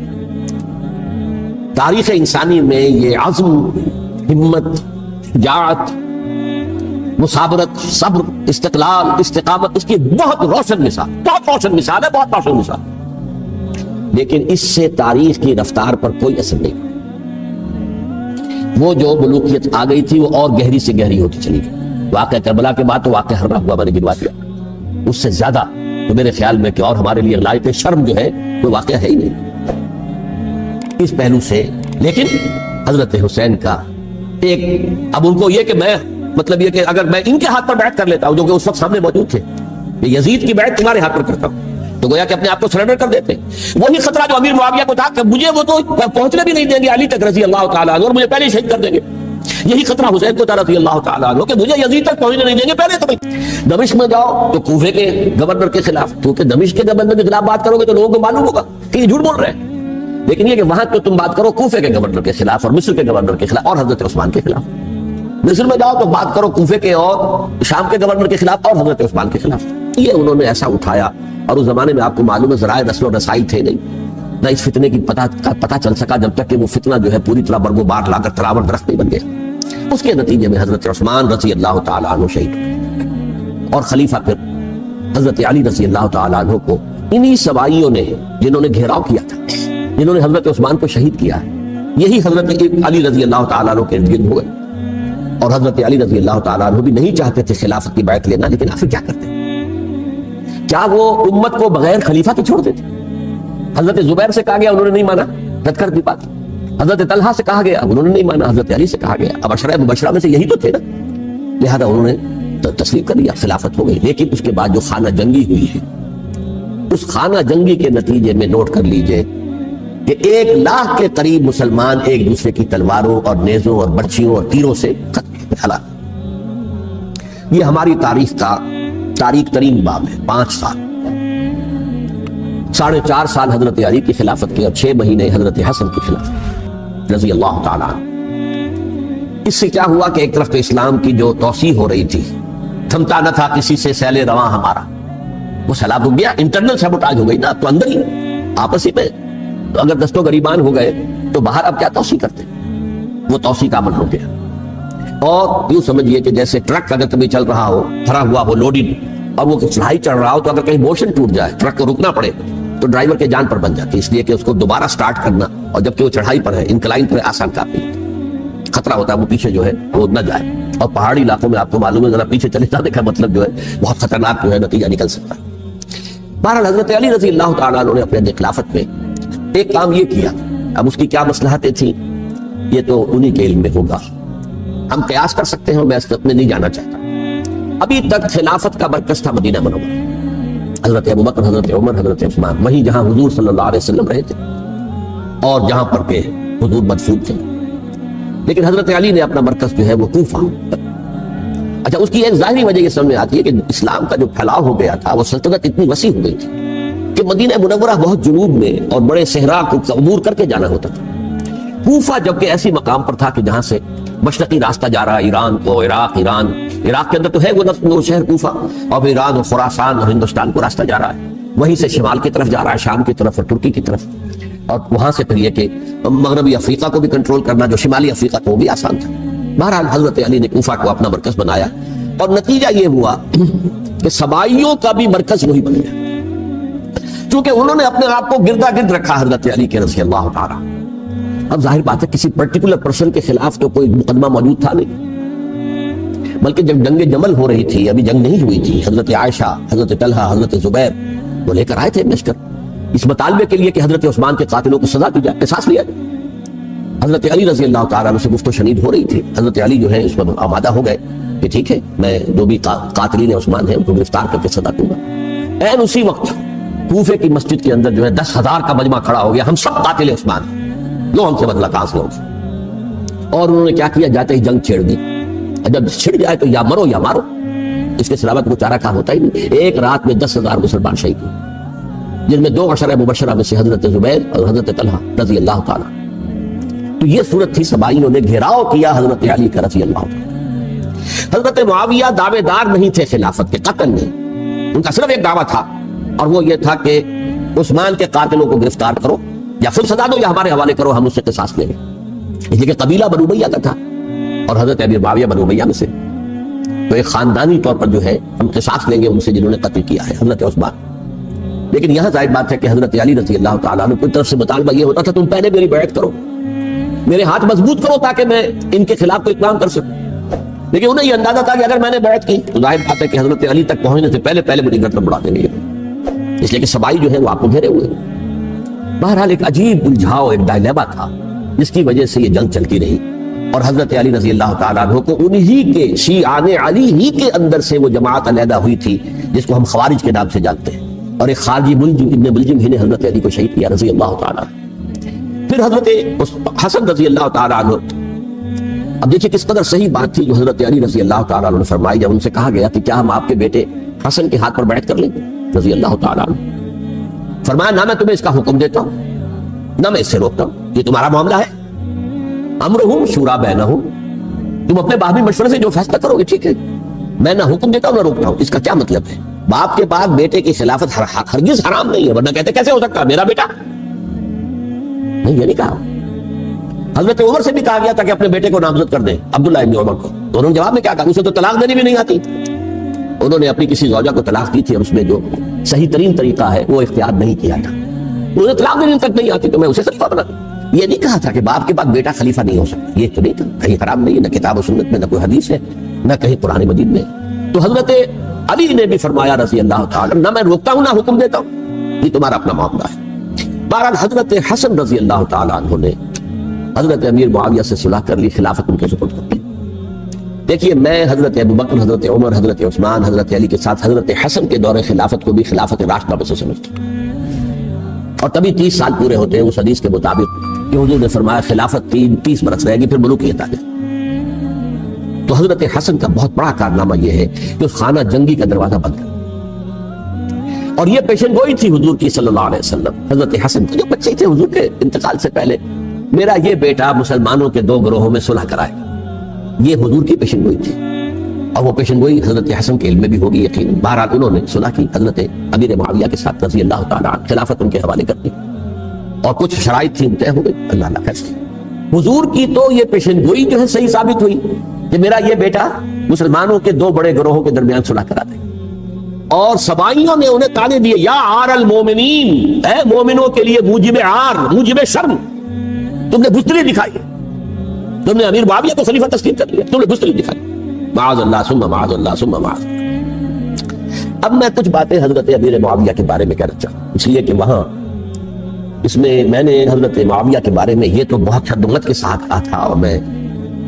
تاریخ انسانی میں یہ عزم، ہمت، شجاعت، مصابرت، صبر، استقلال، استقامت، اس کی بہت روشن مثال، بہت روشن مثال ہے، بہت روشن مثال. لیکن اس سے تاریخ کی رفتار پر کوئی اثر نہیں. وہ جو ملوکیت آ گئی تھی وہ اور گہری سے گہری ہوتی چلی گئی. واقعہ کربلا کے بعد تو واقعہ ہرہ ہوا، میں نے گنوا دیا. اس سے زیادہ تو میرے خیال میں کہ اور ہمارے لیے لائق شرم جو ہے وہ واقعہ ہے ہی نہیں اس پہلو سے. لیکن حضرت حسین کا ایک، اب ان کو یہ کہ میں، مطلب یہ کہ اگر میں ان کے ہاتھ پر بیعت کر لیتا ہوں جو کہ اس وقت سامنے موجود تھے، کہ یزید کی بیعت تمہارے ہاتھ پر کرتا ہوں، تو گویا کہ اپنے آپ کو سرنڈر کر دیتے. وہی خطرہ جو امیر معاویہ کو تھا کہ مجھے وہ تو پہنچنے بھی نہیں دیں گے علی تک رضی اللہ تعالیٰ عنہ، اور مجھے پہلے ہی شہید کر دیں گے. یہی خطرہ حسین کو تھا رضی اللہ تعالیٰ عنہ کہ مجھے یزید تک پہنچنے نہیں دیں گے پہلے. تو دمشق میں جاؤ تو کوفے کے گورنر کے خلاف، کیونکہ دمشق کے گورنر کے خلاف بات کرو گے تو لوگوں کو معلوم ہوگا کہ یہ جھوٹ بول رہے ہیں. لیکن یہ کہ وہاں تو تم بات کرو کوفے کے گورنر کے خلاف اور مصر کے گورنر کے خلاف اور حضرت عثمان کے خلاف. مصر میں جاؤ تو بات کرو کوفے کے اور شام کے گورنر کے خلاف اور حضرت عثمان کے خلاف. یہ انہوں نے ایسا اٹھایا، اور اس زمانے میں آپ کو معلوم ہے ذرائع نشر و رسائی تھے نہیں، نہ اس فتنے کی پتہ چل سکا جب تک کہ وہ فتنہ جو ہے پوری طرح برگ و بار لا کر تراور درخت نہیں بن گیا. اس کے نتیجے میں حضرت عثمان رضی اللہ تعالیٰ عنہ شہید ہوئے، اور خلیفہ پھر حضرت علی رضی اللہ تعالیٰ عنہ کو انہی سوائیوں نے، جنہوں نے گھیراؤ کیا تھا، جنہوں نے حضرت عثمان کو شہید کیا ہے، یہی حضرت علی رضی اللہ تعالیٰ عنہ کے ارد گرد ہوئے. اور حضرت علی رضی اللہ تعالیٰ عنہ بھی نہیں چاہتے تھے خلافت کی بیعت لینا، لیکن آخر کیا کرتے؟ کیا وہ امت کو بغیر خلیفہ کے چھوڑ دیتے؟ حضرت زبیر سے کہا گیا، انہوں نے نہیں مانا، رد کر دی بات. حضرت طلحہ سے کہا گیا، انہوں نے نہیں مانا. حضرت علی سے کہا گیا، اب عشرہ مبشرہ میں سے یہی تو تھے نا، لہذا انہوں نے تسلیم کر لیا، خلافت ہو گئی. لیکن اس کے بعد جو خانہ جنگی ہوئی ہے، اس خانہ جنگی کے نتیجے میں نوٹ کر لیجئے کہ 1 لاکھ کے قریب مسلمان ایک دوسرے کی تلواروں اور نیزوں اور برچھیوں اور تیروں سے ہلاک. یہ ہماری تاریخ کا تاریخ ترین باب ہے. 5 سال 4.5 سال حضرت علی کی خلافت کے اور 6 مہینے حضرت حسن کی خلافت رضی اللہ تعالیٰ عنہ. اس سے کیا ہوا کہ ایک طرف تو اسلام کی جو توسیع ہو رہی تھی، تھمتا نہ تھا کسی سے سیل رواں ہمارا، وہ سیلاب ہو گیا، انٹرنل سیبوٹاج ہو گئی نا. تو اندر ہی آپسی میں تو اگر دستوں گریبان ہو گئے تو باہر اب کیا توسیع کرتے، وہ توسیع کا عمل ہو گیا. اور یوں سمجھیے کہ جیسے ٹرک اگر کبھی چل رہا ہو، بھرا ہوا ہو لوڈنگ، اور وہ چڑھائی چڑھ رہا ہو، تو اگر کہیں موشن ٹوٹ جائے، ٹرک کو رکنا پڑے، تو ڈرائیور کے جان پر بن جاتی، اس لیے کہ اس کو دوبارہ سٹارٹ کرنا، اور جبکہ وہ چڑھائی پر ہے، انکلائن پر آسان کافی خطرہ ہوتا ہے وہ پیچھے جو ہے وہ نہ جائے. اور پہاڑی علاقوں میں آپ کو معلوم ہے ذرا پیچھے چلے جانے کا مطلب جو ہے بہت خطرناک جو ہے نتیجہ نکل سکتا ہے. بہرحال حضرت علی رضی اللہ تعالیٰ عنہ نے اپنے خلافت میں ایک کام یہ کیا. اب اس کی کیا مصلحتیں تھیں یہ تو انہی کے علم میں ہوگا، ہم قیاس کر سکتے ہیں، میں اس میں نہیں جانا چاہتا. ابھی تک خلافت کا مرکز تھا مدینہ منورہ، حضرت ابوبکر، حضرت عمر، حضرت عثمان، وہیں جہاں حضور صلی اللہ علیہ وسلم رہے تھے اور جہاں پر کہ حضور مدفون تھے. لیکن حضرت علی نے اپنا مرکز جو ہے وہ کوفہ. اچھا، اس کی ایک ظاہری وجہ یہ سامنے آتی ہے کہ اسلام کا جو پھیلاؤ ہو گیا تھا، وہ سلطنت اتنی وسیع ہو گئی تھی کہ مدینہ منورہ بہت جنوب میں اور بڑے صحرا کو عبور کر کے جانا ہوتا تھا. کوفہ جبکہ ایسی مقام پر تھا کہ جہاں سے مشرقی راستہ جا رہا ہے ایران کو، عراق کے اندر تو ہے وہ شہر کوفہ، اور ایران اور خراسان اور ہندوستان کو راستہ جا رہا ہے، وہیں سے شمال کی طرف جا رہا ہے، شام کی طرف اور ترکی کی طرف، اور وہاں سے پھر یہ کہ مغربی افریقہ کو بھی کنٹرول کرنا، جو شمالی افریقہ کو بھی آسان تھا. بہرحال حضرت علی نے کوفہ کو اپنا مرکز بنایا، اور نتیجہ یہ ہوا کہ سبائیوں کا بھی مرکز وہی بن گیا، چونکہ انہوں نے اپنے آپ کو گردا گرد رکھا حضرت علی کے رضی اللہ تعالیٰ. اب ظاہر بات ہے کسی پرٹیکولر پرسن کے خلاف تو کوئی مقدمہ موجود تھا نہیں، بلکہ جب جنگ جمل ہو رہی تھی، ابھی جنگ نہیں ہوئی تھی، حضرت عائشہ، حضرت طلحہ، حضرت زبیر وہ لے کر آئے تھے لشکر اس مطالبے کے لیے کہ حضرت عثمان کے قاتلوں کو سزا دی جائے، قصاص لیا جائے. حضرت علی رضی اللہ تعالیٰ عنہ سے گفت و شنید ہو رہی تھی. حضرت علی جو ہے اس پر آمادہ ہو گئے کہ ٹھیک ہے، میں جو بھی قاتلین عثمان ہیں ان کو گرفتار کر کے سزا دوں گا. این اسی وقت کوفے کی مسجد کے اندر جو ہے 10,000 کا مجمع کھڑا ہو گیا، ہم سب قاتل عثمان ہیں، لو ہم سے بدلہ کاس لو. اور انہوں نے کیا کیا، جاتے ہی جنگ چھیڑ دی. جب چھڑ جائے تو یا مرو یا مارو، اس کے سلاوت کو چارہ کام ہوتا ہی نہیں. ایک رات میں 10,000 مسلمان شہید ہوئے، جن میں 2 عشرہ مبشرہ میں سے حضرت زبیر اور حضرت طلحہ رضی اللہ تعالیٰ. تو یہ صورت تھی، سبائیوں نے گھیراؤ کیا حضرت علی کا رضی اللہ تعالیٰ. حضرت معاویہ دعوے دار نہیں تھے خلافت کے، قطعاً نہیں. ان کا صرف ایک دعویٰ تھا، اور وہ یہ تھا کہ عثمان کے قاتلوں کو گرفتار کرو، یا خود سزا دو یا ہمارے حوالے کرو، ہم اس سے قصاص لیں گے. اس لیے کہ قبیلہ بنو امیہ کا تھا، اور حضرت ابی معاویہ بنو امیہ میں سے، تو ایک خاندانی طور پر جو ہے ہم قصاص لیں گے ان سے جنہوں نے قتل کیا ہے حضرت عثمان. لیکن یہاں ظاہر بات ہے کہ حضرت علی رضی اللہ تعالیٰ عنہ کی طرف سے مطالبہ یہ ہوتا تھا تم پہلے میری بیعت کرو، میرے ہاتھ مضبوط کرو تاکہ میں ان کے خلاف کوئی اقدام کر سکوں. لیکن انہیں یہ اندازہ تھا کہ اگر میں نے بیعت کی تو ظاہر بات ہے کہ حضرت علی تک پہنچنے سے پہلے مجھے گردن بڑھا دیں گے، اس لیے کہ سبائی جو ہے وہ آپ کو گھیرے ہوئے. بہرحال ایک عجیب الجھاؤ، ایک ڈائلیما تھا جس کی وجہ سے یہ جنگ چلتی رہی. اور حضرت علی رضی اللہ تعالیٰ عنہ کو انہی کے شیعان علی ہی کے اندر سے وہ جماعت علیحدہ ہوئی تھی جس کو ہم خوارج کے نام سے جانتے ہیں، اور ایک خارجی ابن ملجم ہی نے حضرت علی کو شہید کیا رضی اللہ تعالیٰ. پھر حضرت حسن رضی اللہ تعالیٰ عنہ، اب دیکھیں کس قدر صحیح بات تھی جو حضرت علی رضی اللہ تعالیٰ عنہ نے فرمائی جب ان سے کہا گیا کہ کیا ہم آپ کے بیٹے حسن کے ہاتھ پر بیعت کر لیں گے رضی اللہ تعالیٰ عنہ. فرمایا نہ میں تمہیں اس کا حکم دیتا ہوں نہ میں اس سے روکتا ہوں، یہ تمہارا معاملہ ہے، امرہم شورا بینہم، تم اپنے باہمی مشورے سے جو فیصلہ کرو گے ٹھیک ہے، میں نہ حکم دیتا ہوں نہ روکتا ہوں. اس کا کیا مطلب ہے؟ باپ کے بعد بیٹے کی خلافت ہرگز حرام نہیں ہے، ورنہ کہتے کیسے ہو سکتا میرا بیٹا؟ نہیں، یہ نہیں کہا. حضرت عمر سے بھی کہا گیا تھا کہ اپنے بیٹے کو نامزد کر دیں، عبداللہ ابن عمر کو، تو انہوں نے جواب میں کیا کہا؟ اسے تو طلاق دینی بھی نہیں آتی. انہوں نے اپنی کسی زوجہ کو طلاق دی تھی، اور اس میں جو صحیح ترین طریقہ ہے وہ اختیار نہیں کیا تھا. انہیں طلاق دینے تک نہیں آتی تو میں اسے خلیفہ بنا دوں. یہ نہیں کہا تھا کہ باپ کے بعد بیٹا خلیفہ نہیں ہو سکتا، یہ تو نہیں تھا، کہیں حرام نہیں ہے، نہ کتاب و سنت میں، نہ کوئی حدیث ہے، نہ کہیں قرآن مجید میں. تو حضرت علی نے بھی فرمایا رضی اللہ تعالیٰ، نہ میں روکتا ہوں نہ حکم دیتا ہوں، یہ تمہارا اپنا معاملہ ہے. بہرحال حضرت حسن رضی اللہ تعالیٰ عنہ نے حضرت امیر معاویہ سے صلح کر لی، خلافت ان کے سپرد کر دی. دیکھیے میں حضرت ابوبکر، حضرت عمر، حضرت عثمان، حضرت علی کے ساتھ حضرت حسن کے دور خلافت کو بھی خلافت راشدہ میں سے سمجھتا ہوں، اور تبھی 30 سال پورے ہوتے ہیں اس حدیث کے مطابق کہ حضور نے فرمایا خلافت 30 برس رہے گی پھر ملوکیت آ جائے۔ تو حضرت حسن کا بہت بڑا کارنامہ یہ ہے کہ اس خانہ جنگی کا دروازہ بند کر، اور یہ پیشن گوئی تھی حضور کی صلی اللہ علیہ وسلم۔ حضرت حسن جو بچے تھے حضور کے انتقال سے پہلے، میرا یہ بیٹا مسلمانوں کے 2 گروہوں میں صلح کرائے، یہ حضور کی پیشن گوئی تھی، اور وہ پیشن گوئی حضرت حسن کے علم میں بھی ہوگی یقین۔ بہرحال انہوں نے صلح کی حضرت امیر معاویہ کے ساتھ رضی اللہ تعالیٰ عنہ، خلافت ان کے حوالے کر دی، اور کچھ شرائط تھی طے ہو گئی، اللہ اللہ فیصلہ۔ حضور کی تو یہ پیشن گوئی جو ہے صحیح ثابت ہوئی کہ میرا یہ بیٹا مسلمانوں کے 2 بڑے گروہوں کے درمیان صلح کرا دے، اور سبائیوں نے انہیں تانے دیے، یا عار المومنین، اے مومنوں کے لیے موجب عار، موجب شرم، تم نے بزدلی دکھائی، تم نے امیر معاویہ کو خلیفہ تسلیم کر لیا، تم نے بزدلی دکھائی، معاذ اللہ ثم معاذ اللہ ثم معاذ۔ اب میں کچھ باتیں حضرت امیر معاویہ کے بارے میں کہنا چاہوں، اس لیے کہ وہاں اس میں میں نے حضرت معاویہ کے بارے میں یہ تو بہت شدت کے ساتھ کہا تھا، اور میں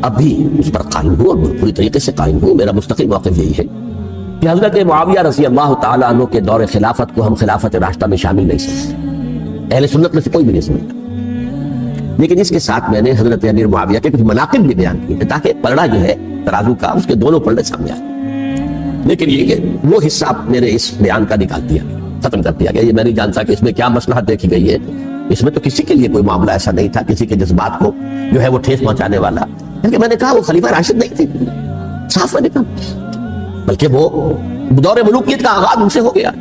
اب بھی اس پر قائم ہوں اور پوری طریقے سے قائم ہوں۔ میرا مستقل موقف یہی ہے کہ حضرت معاویہ رضی اللہ تعالیٰ عنہ کے دور خلافت کو ہم خلافت راشدہ میں شامل نہیں سمجھتے، اہل سنت میں سے کوئی بھی نہیں سمجھتا، لیکن اس کے ساتھ میں نے حضرت امیر معاویہ کے کچھ مناقب بھی بیان کیے تاکہ پلڑا جو ہے ترازو کا اس کے دونوں پلڑے سامنے آئے، لیکن یہ کہ وہ حصہ میرے اس بیان کا نکال دیا، ختم کر دیا گیا۔ یہ میں نہیں جانتا کہ اس میں کیا مصلحت دیکھی گئی ہے، اس میں تو کسی کے لیے کوئی معاملہ ایسا نہیں تھا کسی کے جذبات کو جو ہے وہ ٹھیس پہنچانے والا، کیونکہ میں نے کہا وہ خلیفہ راشد نہیں تھے، صاف میں نے کہا، بلکہ وہ دور ملوکیت کا آغاز ان سے ہو گیا۔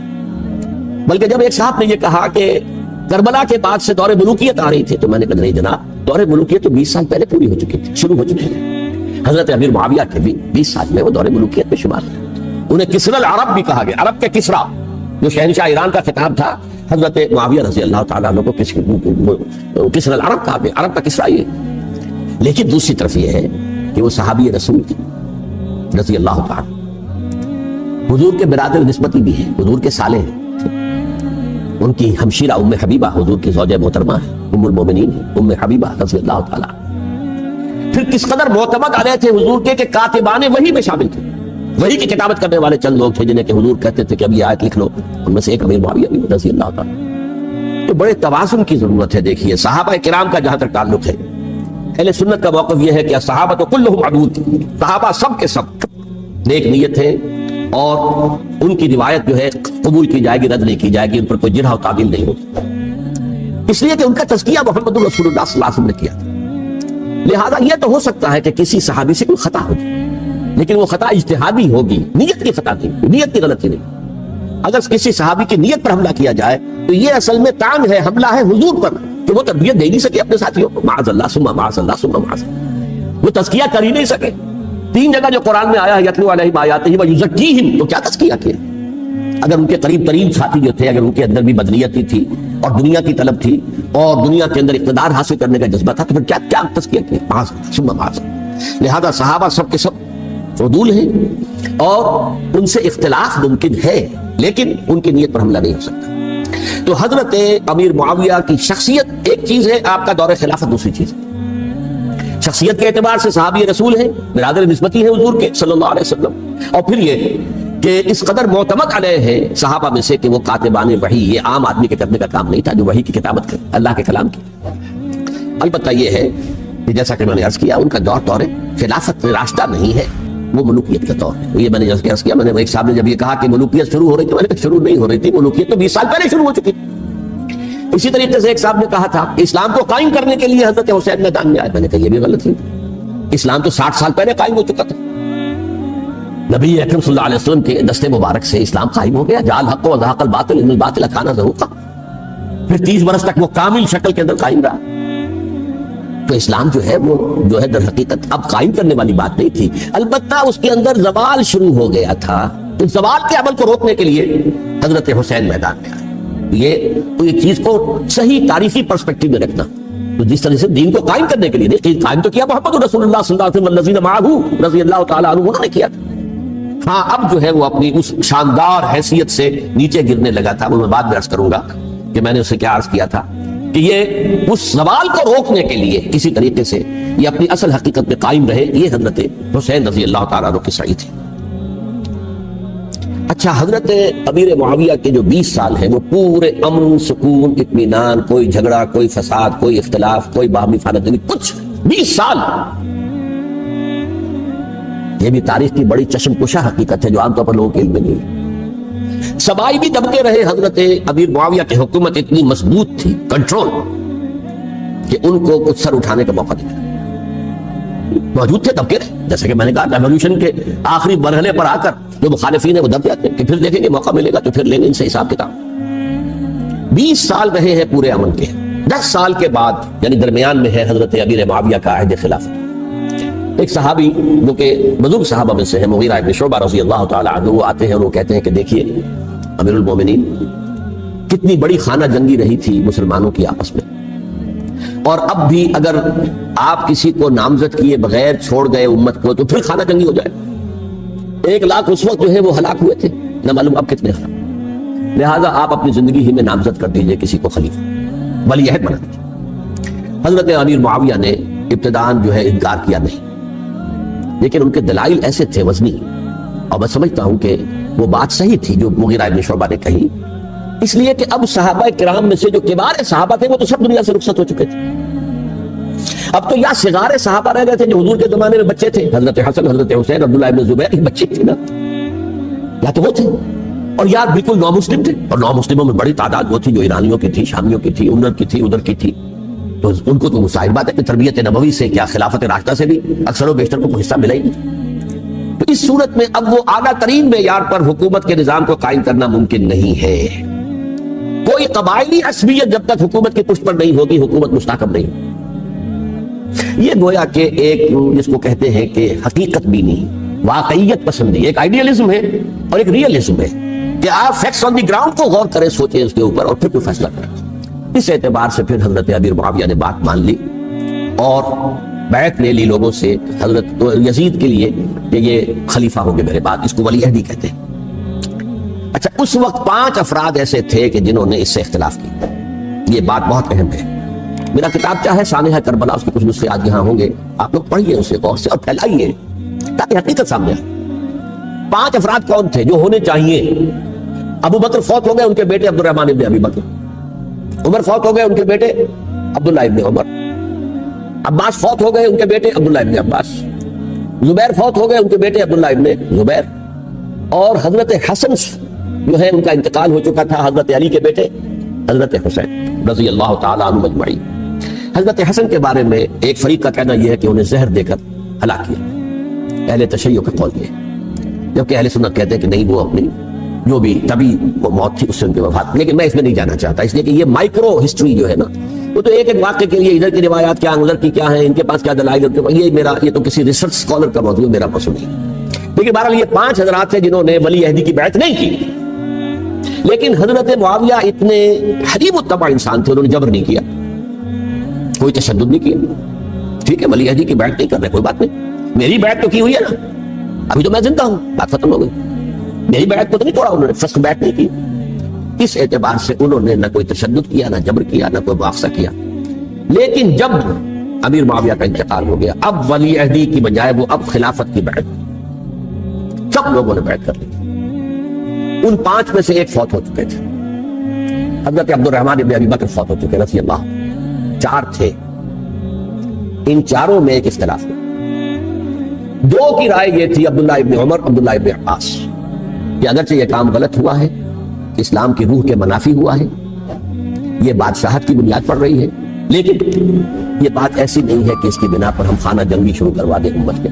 بلکہ جب ایک صاحب نے یہ کہا کہ کربلا کے بعد سے دور ملوکیت آ رہی تھی، تو میں نے کہا نہیں جناب، دور ملوکیت تو 20 سال پہلے پوری ہو چکی تھی، شروع ہو چکی تھی۔ حضرت امیر معاویہ کے بھی 20 سال میں وہ دور ملوکیت میں شمار تھے۔ انہیں کسرا العرب بھی کہا گیا، عرب کے کسرا جو شہنشاہ ایران کا خطاب تھا، حضرت معاویہ رضی اللہ تعالیٰ عنہ کو کسرا العرب کہا گیا، عرب کا کسرا یہ۔ لیکن دوسری طرف یہ ہے کہ وہ صحابی رسول تھے رضی اللہ تعالیٰ، حضور کے برادر نسبتی بھی ہیں، حضور کے سالے ہیں، ان کی ہمشیرہ ام حبیبہ حضور کی زوجہ محترمہ ہے، ام المومنین ہے، ام حبیبہ رضی اللہ تعالیٰ۔ پھر کس قدر معتمد علیہ تھے حضور کے کہ کاتبان وحی میں شامل تھے، وحی کی کتابت کرنے والے چند لوگ تھے جنہیں کہ حضور کہتے تھے کہ اب یہ آیت لکھ لو، ان میں سے ایک امیر معاویہ بھی رضی اللہ تعالیٰ۔ تو بڑے توازن کی ضرورت ہے۔ دیکھیے صحابہ کرام کا جہاں تک تعلق ہے، اہل سنت کا موقف یہ ہے کہ صحابہ تو کلہم عدول، صحابہ سب کے سب نیک نیت تھے، اور ان کی روایت جو ہے قبول کی جائے گی، رد نہیں کی جائے گی، ان پر کوئی جرح و تعدیل نہیں ہوگی، اس لیے کہ ان کا تزکیہ محمد رسول اللہ صلی اللہ علیہ وسلم نے کیا تھا۔ لہذا یہ تو ہو سکتا ہے کہ کسی صحابی سے کوئی خطا ہو جائے، لیکن وہ خطا اجتہادی ہوگی، نیت کی خطا نہیں، نیت کی غلطی نہیں۔ اگر کسی صحابی کی نیت پر حملہ کیا جائے تو یہ اصل میں طعن ہے، حملہ ہے حضور پر کہ وہ تربیت دے نہیں سکے اپنے ساتھیوں کو، معاذ اللہ ثم معاذ اللہ ثم معاذ اللہ، وہ تزکیہ کر ہی نہیں سکے۔ 3 جگہ جو قرآن میں آیا ہے یتلو علیہم آیاتہ ویزکیہم، تو کیا تزکیہ کیا؟ اگر ان کے قریب ترین ساتھی جو تھے، اگر ان کے اندر بھی بدنیتی تھی اور دنیا کی طلب تھی اور دنیا کے اندر اقتدار حاصل کرنے کا جذبہ تھا، تو پھر کیا تزکیہ کیا؟ معاذ اللہ ثم معاذ اللہ۔ لہذا صحابہ سب کے سب عدول ہیں، اور ان سے اختلاف ممکن ہے، لیکن ان کی نیت پر حملہ نہیں ہو سکتا۔ تو حضرت امیر معاویہ کی شخصیت ایک چیز ہے، آپ کا دور خلافت دوسری چیز ہے۔ شخصیت کے اعتبار سے صحابی رسول ہیں، برادر نسبتی ہیں حضور کے صلی اللہ علیہ وسلم، اور پھر یہ کہ اس قدر معتمد علیہ ہے صحابہ میں سے کہ وہ کاتبان وحی، یہ عام آدمی کے کرنے کا کام نہیں تھا جو وحی کی کتابت کرے، اللہ کے کلام کی۔ البتہ یہ ہے کہ جیسا کہ میں نے عرض کیا، ان کا دور خلافت راشدہ نہیں ہے، وہ ملوکیت کا دور ہے۔ یہ میں نے جیسے عرض کیا، میں نے ایک صاحب نے جب یہ کہا کہ ملوکیت شروع ہو رہی تھی، میں نے کہا شروع نہیں ہو رہی تھی، ملوکیت تو 20 سال پہلے شروع ہو چکی تھی۔ اسی طریقے سے ایک صاحب نے کہا تھا اسلام کو قائم کرنے کے لیے حضرت حسین میدان میں آئے، میں نے کہا یہ بھی غلط ہے، اسلام تو 60 سال پہلے قائم ہو چکا تھا، نبی اکرم صلی اللہ علیہ وسلم کے دستے مبارک سے اسلام قائم ہو گیا، جعل الحق وزهق الباطل ان الباطل كان زهوقا، پھر 30 برس تک وہ کامل شکل کے اندر قائم رہا۔ تو اسلام جو ہے وہ در حقیقت اب قائم کرنے والی بات نہیں تھی، البتہ اس کے اندر زوال شروع ہو گیا تھا، تو زوال کے عمل کو روکنے کے لیے حضرت حسین میدان میں آئے۔ یہ تو ایک چیز کو صحیح تاریخی پرسپیکٹو میں رکھنا، تو جس طرح سے دین کو قائم کرنے کے لیے نہیں، قائم تو کیا محمد رسول اللہ صلی اللہ علیہ وسلم والذین معہ رضی اللہ تعالیٰ عنہ، انہوں نے کیا تھا۔ ہاں اب جو ہے وہ اپنی اس شاندار حیثیت سے نیچے گرنے لگا تھا، وہ میں بعد میں عرض کروں گا کہ میں نے اسے کیا عرض کیا تھا کہ یہ اس سوال کو روکنے کے لیے کسی طریقے سے یہ اپنی اصل حقیقت میں قائم رہے، یہ حضرت حسین رضی اللہ تعالیٰ عنہ کی سعی تھی۔ اچھا، حضرت امیر معاویہ کے جو 20 سال ہیں وہ پورے امن، سکون، اطمینان، کوئی جھگڑا، کوئی فساد، کوئی اختلاف، کوئی باہمی خانہ، کچھ 20 سال، یہ بھی تاریخ کی بڑی چشم کشا حقیقت ہے جو عام طور پر لوگوں کے علم میں نہیں ہے۔ سبائی بھی دبکے رہے، حضرت امیر معاویہ کی حکومت اتنی مضبوط تھی، کنٹرول، کہ ان کو کچھ سر اٹھانے کا موقع نہیں ملا۔ موجود تھے، دبکے رہے، جیسے کہ میں نے کہا ریولوشن کے آخری مرحلے پر آ کر جو مخالفین ہیں وہ دب جاتے ہیں کہ پھر دیکھیں گے موقع ملے گا تو پھر لیں گے ان سے حساب کتاب۔ 20 سال رہے ہیں پورے امن کے۔ 10 سال کے بعد یعنی درمیان میں ہے حضرت امیر معاویہ کا عہد خلافت۔ ایک صحابی جو کہ بزرگ صحابہ میں سے ہے، مغیرہ ابن شعبہ رضی اللہ تعالیٰ عنہ، وہ آتے ہیں اور وہ کہتے ہیں کہ دیکھیے امیر المومنین، کتنی بڑی خانہ جنگی رہی تھی مسلمانوں کی آپس میں، اور اب بھی اگر آپ کسی کو نامزد کیے بغیر چھوڑ گئے امت کو تو پھر خانہ جنگی ہو جائے۔ 1 لاکھ اس وقت جو ہے وہ ہلاک ہوئے تھے، نہ معلوم اب کتنے ہلاک، لہٰذا آپ اپنی زندگی ہی میں نامزد کر دیجئے کسی کو خلیفہ، ولی عہد بنا دیجئے۔ حضرت امیر معاویہ نے ابتداءً جو ہے انکار کیا نہیں، لیکن ان کے دلائل ایسے تھے وزنی، اور میں سمجھتا ہوں کہ وہ بات صحیح تھی جو مغیرہ ابن شعبہ نے کہی، اس لیے کہ اب صحابہ کرام میں سے جو کبار صحابہ تھے وہ تو سب دنیا سے رخصت ہو چکے تھے۔ اب تو یا صغار صحابہ رہ گئے تھے جو حضور کے زمانے میں بچے تھے، حضرت حسن، حضرت حسین، عبداللہ ابن زبیر، یہ بچے تھے نا، یا تو وہ تھے، اور یا بالکل نو مسلم تھے، اور نو مسلموں میں بڑی تعداد وہ تھی جو ایرانیوں کی تھی، شامیوں کی تھی، ادھر کی تھی، ادھر کی تھی، تو ان کو تو ظاہر بات ہے کہ تربیت نبوی سے کیا خلافت راشدہ سے بھی اکثر و بیشتر کو حصہ ملا ہی نہیں۔ تو اس صورت میں اب وہ اعلیٰ ترین معیار پر حکومت کے نظام کو قائم کرنا ممکن نہیں ہے۔ کوئی قبائلی عصبیت جب تک حکومت کی پشت پر نہیں ہوگی حکومت مستحکم نہیں ہوگی۔ یہ گویا کہ ایک جس کو کہتے ہیں کہ حقیقت بینی، واقعیت پسندی، ایک آئیڈیالزم ہے اور ایک ریئلزم ہے کہ آپ فیکٹس آن دی گراؤنڈ کو غور کریں، سوچیں اس کے اوپر اور پھر کوئی فیصلہ کریں۔ اس اعتبار سے پھر حضرت امیر معاویہ نے بات مان لی اور بیعت لے لی لوگوں سے حضرت یزید کے لیے کہ یہ خلیفہ ہوگے میرے بعد، اس کو ولی عہدی کہتے ہیں۔ اچھا، اس وقت 5 افراد ایسے تھے کہ جنہوں نے اس سے اختلاف کیا، یہ بات بہت اہم ہے۔ میرا کتاب چاہے سانحہ کربلا، اس کے کچھ نسخے آج یہاں ہوں گے، آپ لوگ پڑھیے اسے غور سے اور پھیلائیے تاکہ حقیقت سامنے آئے۔ 5 افراد کون تھے جو ہونے چاہیے؟ ابو بکر فوت ہو گئے، ان کے بیٹے عبد الرحمن ابن ابی بکر، عمر فوت ہو گئے، ان کے بیٹے عبداللہ ابن عمر، عباس فوت ہو گئے، ان کے بیٹے عبداللہ ابن عباس، زبیر فوت ہو گئے، ان کے بیٹے عبداللہ ابن زبیر، اور حضرت حسن جو ہے ان کا انتقال ہو چکا تھا، حضرت علی کے بیٹے حضرت حسین رضی اللہ تعالیٰ عنہ مجمعین۔ حضرت حسن کے بارے میں ایک فریق کا کہنا یہ ہے کہ انہیں زہر دے کر ہلاک کیا، اہل تشیع کا قول یہ ہے، جبکہ اہل سنت کہتے ہیں کہ نہیں، وہ اپنی جو بھی طبی وہ موت تھی اس سے ان کی وفات۔ لیکن میں اس میں نہیں جانا چاہتا، اس لیے کہ یہ مائکرو ہسٹری جو ہے نا، وہ تو ایک ایک واقعے کے لیے ادھر کی روایات کیا ادھر کی کیا ہیں، ان کے پاس کیا دلائل، یہ تو کسی ریسرچ اسکالر کا موضوع، میرا موضوع نہیں۔ لیکن بہرحال یہ 5 حضرات تھے جنہوں نے ولی عہدی کی بیعت نہیں کی، لیکن حضرت معاویہ اتنے حلیم الطبع انسان تھے، انہوں نے جبر نہیں کیا، کوئی تشدد نہیں کیا۔ ٹھیک ہے، ولی عہدی کی بیعت نہیں کر رہے، کوئی بات نہیں، میری بیعت تو کی ہوئی ہے نا، ابھی تو میں زندہ ہوں، بات ختم ہو گئی، میری بیعت کو تو نہیں توڑا انہوں نے، فرسٹ بیعت نہیں کی۔ اس اعتبار سے انہوں نے نہ کوئی تشدد کیا، نہ جبر کیا، نہ کوئی مواخذہ کیا۔ لیکن جب امیر معاویہ کا انتقال ہو گیا، اب ولی عہدی کی بجائے وہ اب خلافت کی بیعت، سب لوگوں نے بیعت کر لی۔ ان 5 میں سے ایک فوت ہو چکے تھے، حضرت عبد الرحمن ابن ابی بکر فوت ہو چکے رضی اللہ، 4 تھے، ان 4 میں ایک اختلاف ہے۔ 2 کی رائے یہ تھی، عبداللہ ابن عمر، عبداللہ ابن عباس، کہ اگرچہ یہ کام غلط ہوا ہے، اسلام کی روح کے منافی ہوا ہے، یہ بادشاہت کی بنیاد پر رہی ہے، لیکن یہ بات ایسی نہیں ہے کہ اس کی بنا پر ہم خانہ جنگی شروع کروا دیں، امت کے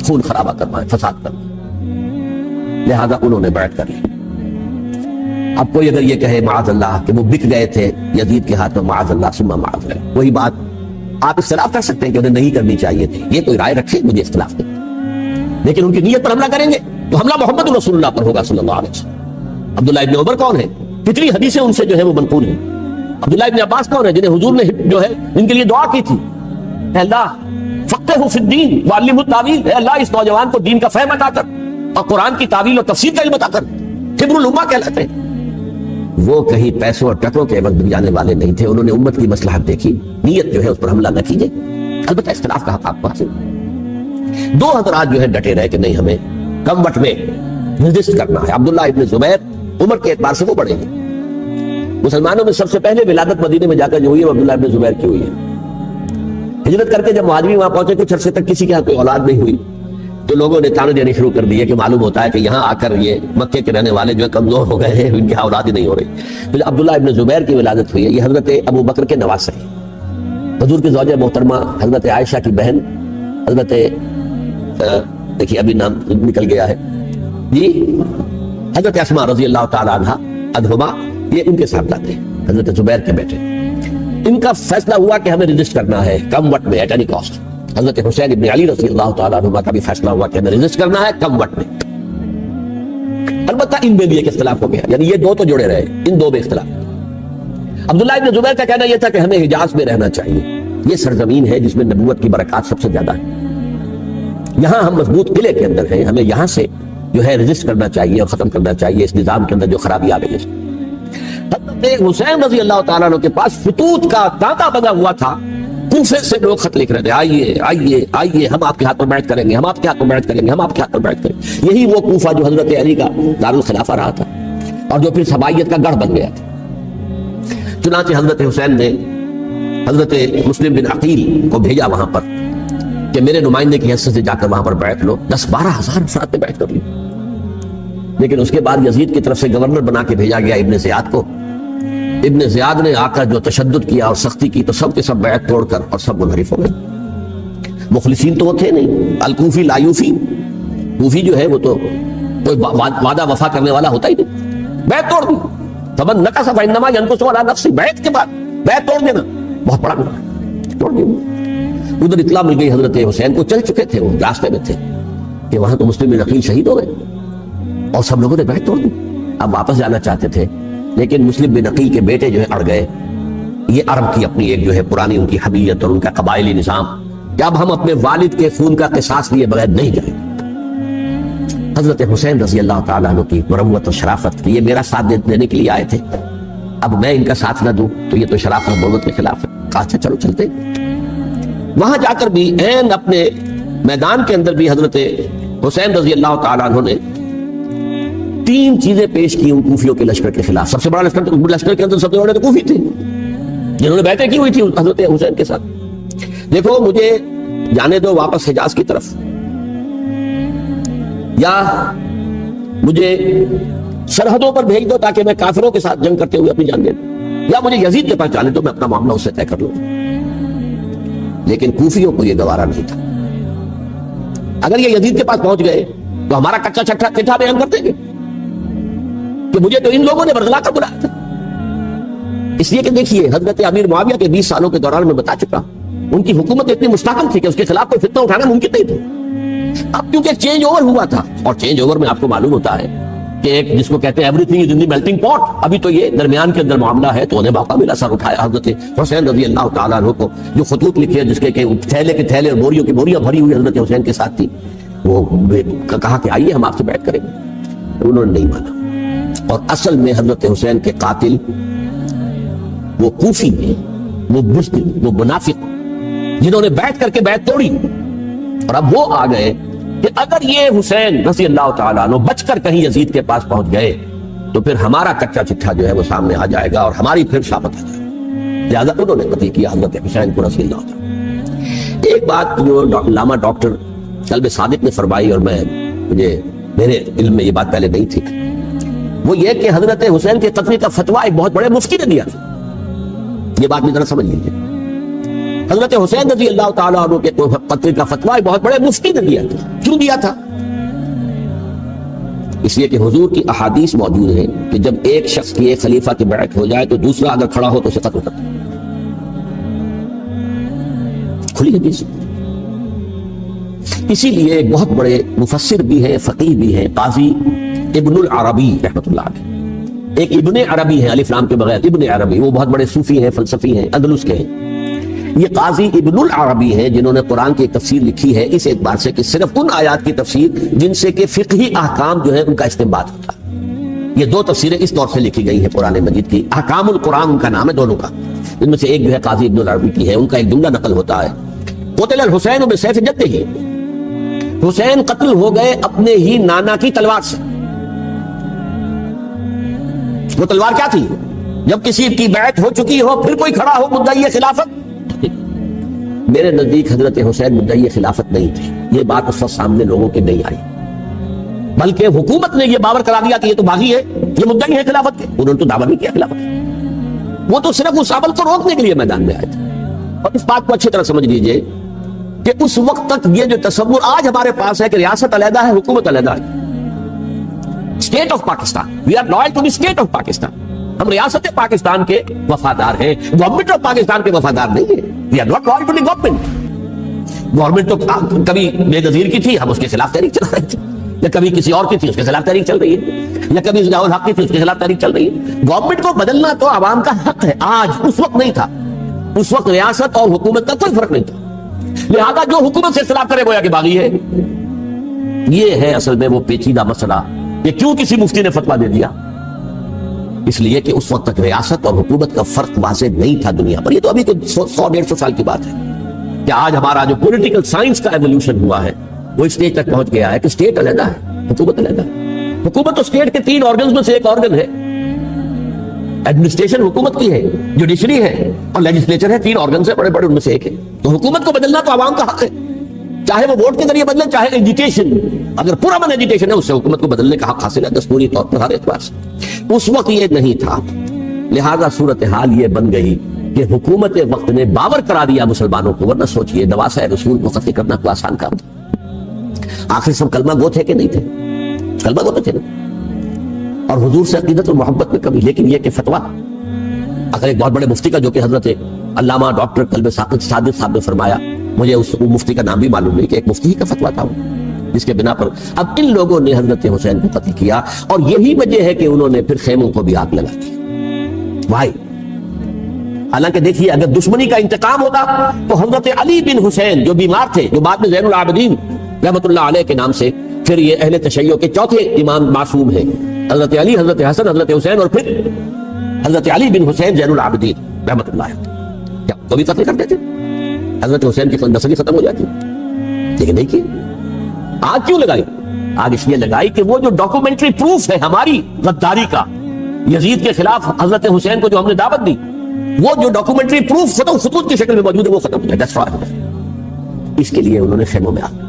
خون خرابہ کروائیں، فساد کروائیں۔ لہذا انہوں نے بیعت کر لی۔ اب کوئی اگر یہ کہے معاذ اللہ کہ وہ بک گئے تھے یزید کے ہاتھ میں، معاذ اللہ ثم معاذ اللہ، وہی بات آپ اختلاف کر سکتے ہیں کہ انہیں نہیں کرنی چاہیے تھی، یہ کوئی رائے رکھے، مجھے اختلاف نہیں، لیکن ان کی نیت پر حملہ کریں گے تو حملہ محمد رسول اللہ پر ہوگا صلی اللہ علیہ وسلم۔ عبداللہ ابن عمر کون ہے؟ کتنی حدیثیں ان سے جو ہے وہ منقول ہیں۔ عبداللہ ابن عباس کون ہے؟ جنہیں حضور نے جو ہے ان کے لیے دعا کی تھی، اے اللہ فقہہ فی الدین وعلمہ التاویل، اے اللہ اس نوجوان کو دین کا فہم عطا کر اور قرآن کی تعویل اور تفسیر کا علم عطا کر، حبر الامہ کہلاتے ہیں۔ وہ کہیں پیسوں اور ٹکروں کے عوض بک جانے والے نہیں تھے. انہوں نے امت کی مصلحت دیکھی, نیت جو ہے اس پر حملہ نہ کیجیے. البتہ اختلاف کا حق آپ پاس. دو حضرات جو ہے ڈٹے رہے کہ نہیں, ہمیں کم وقت میں رجسٹ کرنا ہے. عبداللہ ابن زبیر عمر کے اعتبار سے وہ بڑے ہیں. مسلمانوں میں سب سے پہلے ولادت مدینے میں جا کر جو ہوئی ہے وہ عبداللہ ابن زبیر کی ہوئی ہے. ہجرت کر کے جب مہاجرین وہاں پہنچے, کچھ عرصے تک کسی کے ہاں کوئی اولاد نہیں ہوئی, تو لوگوں نے تانے دینے شروع کر دیے کہ معلوم ہوتا ہے کہ یہاں آ کر یہ مکے کے رہنے والے جو کمزور ہو گئے ہیں, ان کی اولاد ہی نہیں ہو رہی. پھر عبداللہ ابن زبیر کی ولادت ہوئی ہے. یہ حضرت ابو بکر کے نواسے ہیں. حضور کی زوجہ محترمہ حضرت عائشہ کی بہن حضرت دیکھیے ابھی نام نکل گیا ہے جی, حضرت اسماء رضی اللہ تعالی عنہا, یہ ان کے ساتھ آتے ہیں, حضرت زبیر کے بیٹے. ان کا فیصلہ ہوا کہ ہمیں رجسٹ کرنا ہے کم وقت میں, ایٹ اینی کاسٹ. حضرت حسین ابن علی رضی اللہ تعالیٰ عنہ کا بھی فیصلہ ہوا کہ ہمیں رجسٹ کرنا ہے کم وقت میں. البتہ ان میں بھی ایک اختلاف ہو گیا, یعنی یہ دو تو جڑے رہے, ان دو میں اختلاف. عبداللہ ابن زبیر کا کہنا یہ تھا کہ ہمیں حجاز میں رہنا چاہیے, یہ سرزمین ہے جس میں نبوت کی برکات سب سے زیادہ ہے, یہاں ہم مضبوط قلعے کے اندر ہیں, ہمیں یہاں سے جو ہے رجسٹ کرنا چاہیے اور ختم کرنا چاہیے اس نظام کے اندر جو خرابی آ گئی ہے. حضرت حسین رضی اللہ تعالیٰ عنہ کے پاس خطوط کا تانتا بنا ہوا تھا, کوفے سے لوگ خط لکھ رہے تھے, آئیے آئیے آئیے, ہم آپ کے ہاتھ پر بیعت کریں گے, ہم آپ کے ہاتھ پر بیعت کریں گے, ہم آپ کے ہاتھ پر بیعت کریں گے. یہی وہ کوفہ جو حضرت علی کا دارالخلافہ رہا تھا اور جو پھر سبائیت کا گڑھ بن گیا تھا. چنانچہ حضرت حسین نے حضرت مسلم بن عقیل کو بھیجا وہاں پر کہ میرے نمائندے کی حیثیت سے جا کر وہاں پر بیعت لو. 10-12 ہزار افراد نے بیعت کر لی. لیکن اس کے بعد یزید کی طرف سے گورنر بنا کے بھیجا گیا ابن زیاد کو. ابن زیاد نے آ کر جو تشدد کیا اور سختی کی تو سب کے سب بیعت توڑ کر اور سب منحرف ہو گئے. مخلصین تو وہ تھے نہیں, الکوفی لایوفی, کوفی جو ہے وہ تو کوئی وعدہ وفا کرنے والا ہوتا ہی نہیں, بیعت توڑ دی. فمن نقص فانما ينقص على نفسه, بیعت کے بعد بیعت توڑ دینا بہت بڑا گناہ, توڑ دیا. ادھر اطلاع مل گئی حضرت حسین کو, چل چکے تھے, وہ راستے میں تھے کہ وہاں تو مسلم بن عقیل شہید ہو گئے اور سب لوگوں نے بیعت توڑ دی. اب واپس جانا چاہتے تھے لیکن مسلم بن عقیل کے بیٹے جو ہے اڑ گئے. یہ عرب کی اپنی ایک جو ہے پرانی ان کی حمیت اور ان کا قبائلی نظام کہ اب ہم اپنے والد کے خون کا قصاص لیے بغیر نہیں جائیں گے. حضرت حسین رضی اللہ تعالیٰ عنہ کی مروت و شرافت کی, یہ میرا ساتھ دینے کے لیے آئے تھے, اب میں ان کا ساتھ نہ دوں تو یہ تو شرافت اور مروت کے خلاف ہے. اچھا چلو چلتے. وہاں جا کر بھی عین اپنے میدان کے اندر بھی حضرت حسین رضی اللہ تعالیٰ عنہ نے 3 چیزیں پیش کی ان کوفیوں کے لشکر کے خلاف. سب سے بڑا لشکر کے اندر سب سے بڑے تو کوفی تھے جنہوں نے بیعتیں کی ہوئی تھی حضرت حسین کے ساتھ. دیکھو مجھے جانے دو واپس حجاز کی طرف, یا مجھے سرحدوں پر بھیج دو تاکہ میں کافروں کے ساتھ جنگ کرتے ہوئے اپنی جان دے دوں, یا مجھے یزید کے پاس جانے دو, میں اپنا معاملہ اس سے طے کر لوں. لیکن کوفیوں کو یہ گوارا نہیں تھا. اگر یہ یزید کے پاس پہنچ گئے تو ہمارا کچا چٹھا بیان کر دیں گے کہ مجھے تو ان لوگوں نے برگلا کر بلایا تھا. اس لیے کہ دیکھیے حضرت امیر معاویہ کے 20 سالوں کے دوران میں بتا چکا, ان کی حکومت اتنی مستقل تھی کہ اس کے خلاف کوئی فتنہ اٹھانا ممکن نہیں تھا. اب کیونکہ چینج اوور ہوا تھا, اور چینج اوور میں آپ کو معلوم ہوتا ہے کہ ایک جس کو کہتے ہیں every thing is in the melting پاٹ, ابھی تو یہ درمیان کے اندر معاملہ ہے, تو انہیں موقع ملا, سر اٹھایا حضرت حسین رضی اللہ تعالیٰ عنہ کو. جو خطوط لکھے ہیں جس کے تھیلے کے تھیلے اور بوریوں کی بوریاں بھری ہوئی حضرت حسین کے ساتھ تھی, وہ کہا کہ آئیے ہم آپ سے بیعت کریں گے. انہوں نے نہیں مانا. اور اصل میں حضرت حسین کے قاتل وہ کوفی ہیں, وہ بزدل, وہ منافق, جنہوں نے بیعت کر کے بیعت توڑی. اور اب وہ آ گئے کہ اگر یہ حسین رضی اللہ تعالیٰ عنہ بچ کر کہیں یزید کے پاس پہنچ گئے تو پھر ہمارا کچا چٹھا جو ہے وہ سامنے آ جائے گا اور ہماری پھر شامت آ جائے گا. لہٰذا انہوں نے قتل کیا حضرت حسین کو رضی اللہ تعالیٰ. ایک بات جو علامہ ڈاکٹر قلب صادق نے فرمائی, اور مجھے میرے علم میں یہ بات پہلے نہیں تھی, وہ یہ کہ حضرت حسین کے قتل کا فتویٰ ایک بہت بڑے مفتی نے دیا تھا. یہ بات بھی ذرا سمجھ لیجیے. حضرت حسین رضی اللہ تعالیٰ عنہ کے قتل کا فتویٰ بہت بڑے مفتی نے دیا تھا. کیوں دیا تھا؟ اس لیے کہ حضور کی احادیث موجود ہیں کہ جب ایک شخص کی ایک خلیفہ کی بیعت ہو جائے تو دوسرا اگر کھڑا ہو تو اسے قتل کرتا. کھلی حدیث. اسی لیے ایک بہت بڑے مفسر بھی ہیں, فقیہ بھی ہیں, قاضی ابن العربی رحمۃ اللہ علیہ. ایک ابن عربی ہیں الف لام کے بغیر, ابن عربی, وہ بہت بڑے صوفی ہیں, فلسفی ہیں, اندلس کے ہیں. یہ قاضی ابن العربی ہیں جنہوں نے قرآن کی ایک تفسیر لکھی ہے اس اعتبار سے کہ صرف ان آیات کی تفسیر جن سے کہ فقہی احکام جو ہے ان کا استنباط ہوتا ہے. یہ دو تفسیریں اس طور سے لکھی گئی ہیں قرآن مجید کی. احکام القرآن کا نام ہے دونوں کا. ان میں سے ایک جو ہے قاضی ابن العربی کی ہے. ان کا ایک جملہ نقل ہوتا ہے, قتل الحسین بسیف جدہ, حسین قتل ہو گئے اپنے ہی نانا کی تلوار سے. وہ تلوار کیا تھی؟ جب کسی کی بیعت ہو چکی ہو پھر کوئی کھڑا ہو مدعی خلافت. میرے نزدیک حضرت حسین مدعی خلافت نہیں تھے. یہ بات اس وقت سامنے لوگوں کے نہیں آئی, بلکہ حکومت نے یہ باور کرا دیا کہ یہ تو باغی ہے, یہ مدعی ہے خلافت کے. انہوں نے تو دعویٰ نہیں کیا خلافت, وہ تو صرف اس عمل کو روکنے کے لیے میدان میں آئے تھے. اور اس بات کو اچھی طرح سمجھ لیجئے کہ اس وقت تک یہ جو تصور آج ہمارے پاس ہے کہ ریاست علیحدہ ہے, حکومت علیحدہ ہے, state of Pakistan, we are loyal to the state of Pakistan, ہم ریاست پاکستان کے وفادار ہیں, گورنمنٹ آف پاکستان کے وفادار نہیں ہے. We are not loyal to the government. Government تو کبھی بے نظیر کی تھی, ہم اس کے خلاف تحریک چلا رہے تھے, یا کبھی کسی اور کی تھی اس کے خلاف تحریک چل رہی ہے, یا کبھی ضیاء الحق کی تھی اس کے خلاف تحریک چل رہی ہے. گورنمنٹ کو بدلنا تو عوام کا حق ہے. آج اس وقت نہیں تھا, اس وقت ریاست اور حکومت کا کوئی فرق نہیں تھا. لہذا جو حکومت سے اختلاف کرے گویا کہ باغی ہے. یہ ہے اصل میں وہ پیچیدہ مسئلہ کہ کیوں کسی مفتی نے فتویٰ دے دیا. اس لیے کہ اس وقت تک ریاست اور حکومت کا فرق واضح نہیں تھا دنیا پر. یہ تو ابھی 100-150 سال کی بات ہے کہ آج ہمارا جو پولیٹیکل سائنس کا ایولیوشن ہوا ہے وہ اس اسٹیج تک پہنچ گیا ہے کہ اسٹیٹ علیحدہ ہے, حکومت علیحدہ ہے. حکومت تو اسٹیٹ کے 3 آرگنز میں سے ایک آرگن ہے. ایڈمنسٹریشن حکومت کی ہے, جوڈیشری ہے اور لیجسلیچر ہے. 3 آرگنز ہیں بڑے بڑے, ان میں سے ایک ہے. تو حکومت کو بدلنا تو عوام کا حق ہے, چاہے وہ ووٹ کے ذریعے بدلے چاہے ایجیٹیشن. اگر پورا من ایجیٹیشن ہے اس سے حکومت کو بدلنے کا حق حاصل ہے دستوری طور پر ہر اعتبار سے. اس وقت یہ نہیں تھا. لہذا صورتحال یہ بن گئی کہ حکومت وقت نے باور کرا دیا مسلمانوں کو. ورنہ سوچئے نواسۂ رسول کو قتل کرنا کوئی آسان کام تھا. آخر سب کلمہ گو تھے کہ نہیں تھے؟ کلمہ گو تو تھے نا, اور حضور سے عقیدت و محبت میں کبھی. لیکن یہ کہ فتویٰ, اگر ایک بہت بڑے مفتی کا, جو کہ حضرت علامہ ڈاکٹر قلب صادق صاحب نے فرمایا, مجھے اس مفتی کا نام بھی معلوم نہیں, کہ ایک مفتی ہی کا فتویٰ تھا جس کے بنا پر اب ان لوگوں نے حضرت حسین کو قتل کیا. اور یہی وجہ ہے کہ انہوں نے پھر خیموں کو بھی آگ لگا دی. بھائی حالانکہ دیکھیے اگر دشمنی کا انتقام ہوتا تو حضرت علی بن حسین جو بیمار تھے, جو بعد میں زین العابدین رحمت اللہ علیہ کے نام سے, پھر یہ اہل تشیع کے چوتھے امام معصوم ہیں, حضرت علی, حضرت حسن, حضرت حسین, اور پھر حضرت علی بن حسین زین العابدین رحمت اللہ علیہ, کیا تو بھی قتل کر دیتے؟ حضرت حسین کی نسل ہی ختم ہو جاتی. لیکن دیکھیے آگ کیوں لگائی؟ آگ اس لیے لگائی کہ وہ جو ڈاکومنٹری پروف ہے ہماری غداری کا یزید کے خلاف حضرت حسین کو جو ہم نے دعوت دی, وہ جو ڈاکومنٹری پروف خطوط کی شکل میں موجود ہے وہ ختم ہو جائے. اس کے لیے انہوں نے خیموں میں آگ.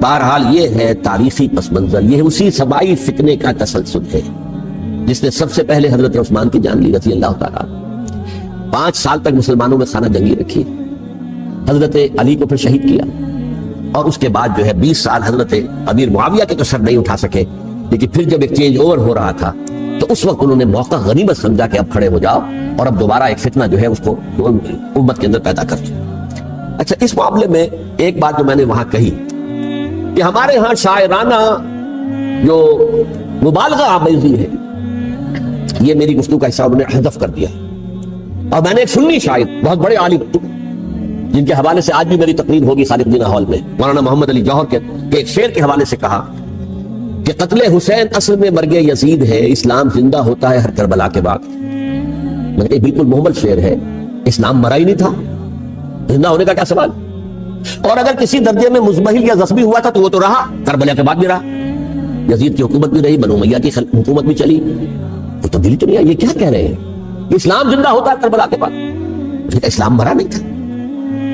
بہرحال یہ ہے تاریخی پس منظر, یہ اسی سبائی فتنے کا تسلسل ہے جس نے سب سے پہلے حضرت عثمان کی جان لی رضی اللہ تعالیٰ. 5 سال تک مسلمانوں میں خانہ جنگی رکھی, حضرت علی کو پھر شہید کیا, اور اس کے بعد جو ہے 20 سال حضرت امیر معاویہ کے تو سر نہیں اٹھا سکے. لیکن پھر جب ایک چینج اوور ہو رہا تھا تو اس وقت انہوں نے موقع غنیمت سمجھا کہ اب کھڑے ہو جاؤ اور اب دوبارہ ایک فتنہ جو ہے اس کو امت کے اندر پیدا کر دو. اچھا, اس معاملے میں ایک بات جو میں نے وہاں کہی کہ ہمارے ہاں شاعرانہ جو مبالغہ آمیزی ہے, یہ میری گفتگو کا حصہ انہوں نے حذف کر دیا. اور میں نے ایک سنی شاعر, بہت بڑے عالم, جن کے حوالے سے آج بھی میری تقریر ہوگی خالد جناح ہال میں, مولانا محمد علی جوہر کے ایک شعر کے حوالے سے کہا کہ قتل حسین اصل میں مرگ یزید ہے, اسلام زندہ ہوتا ہے ہر کربلا کے بعد. مگر بالکل محمل شعر ہے, اسلام مرا ہی نہیں تھا, زندہ ہونے کا کیا سوال. اور اگر کسی درجے میں مزمحل یا زخمی ہوا تھا تو وہ تو رہا, کربلا کے بعد بھی رہا, یزید کی حکومت بھی رہی, بنو امیہ کی حکومت بھی چلی, تو تبدیلی تو نہیں آئی. یہ کیا کہہ رہے ہیں؟ اسلام زندہ ہوتا ہے کربلا کے بعد. اسلام مرا نہیں تھا.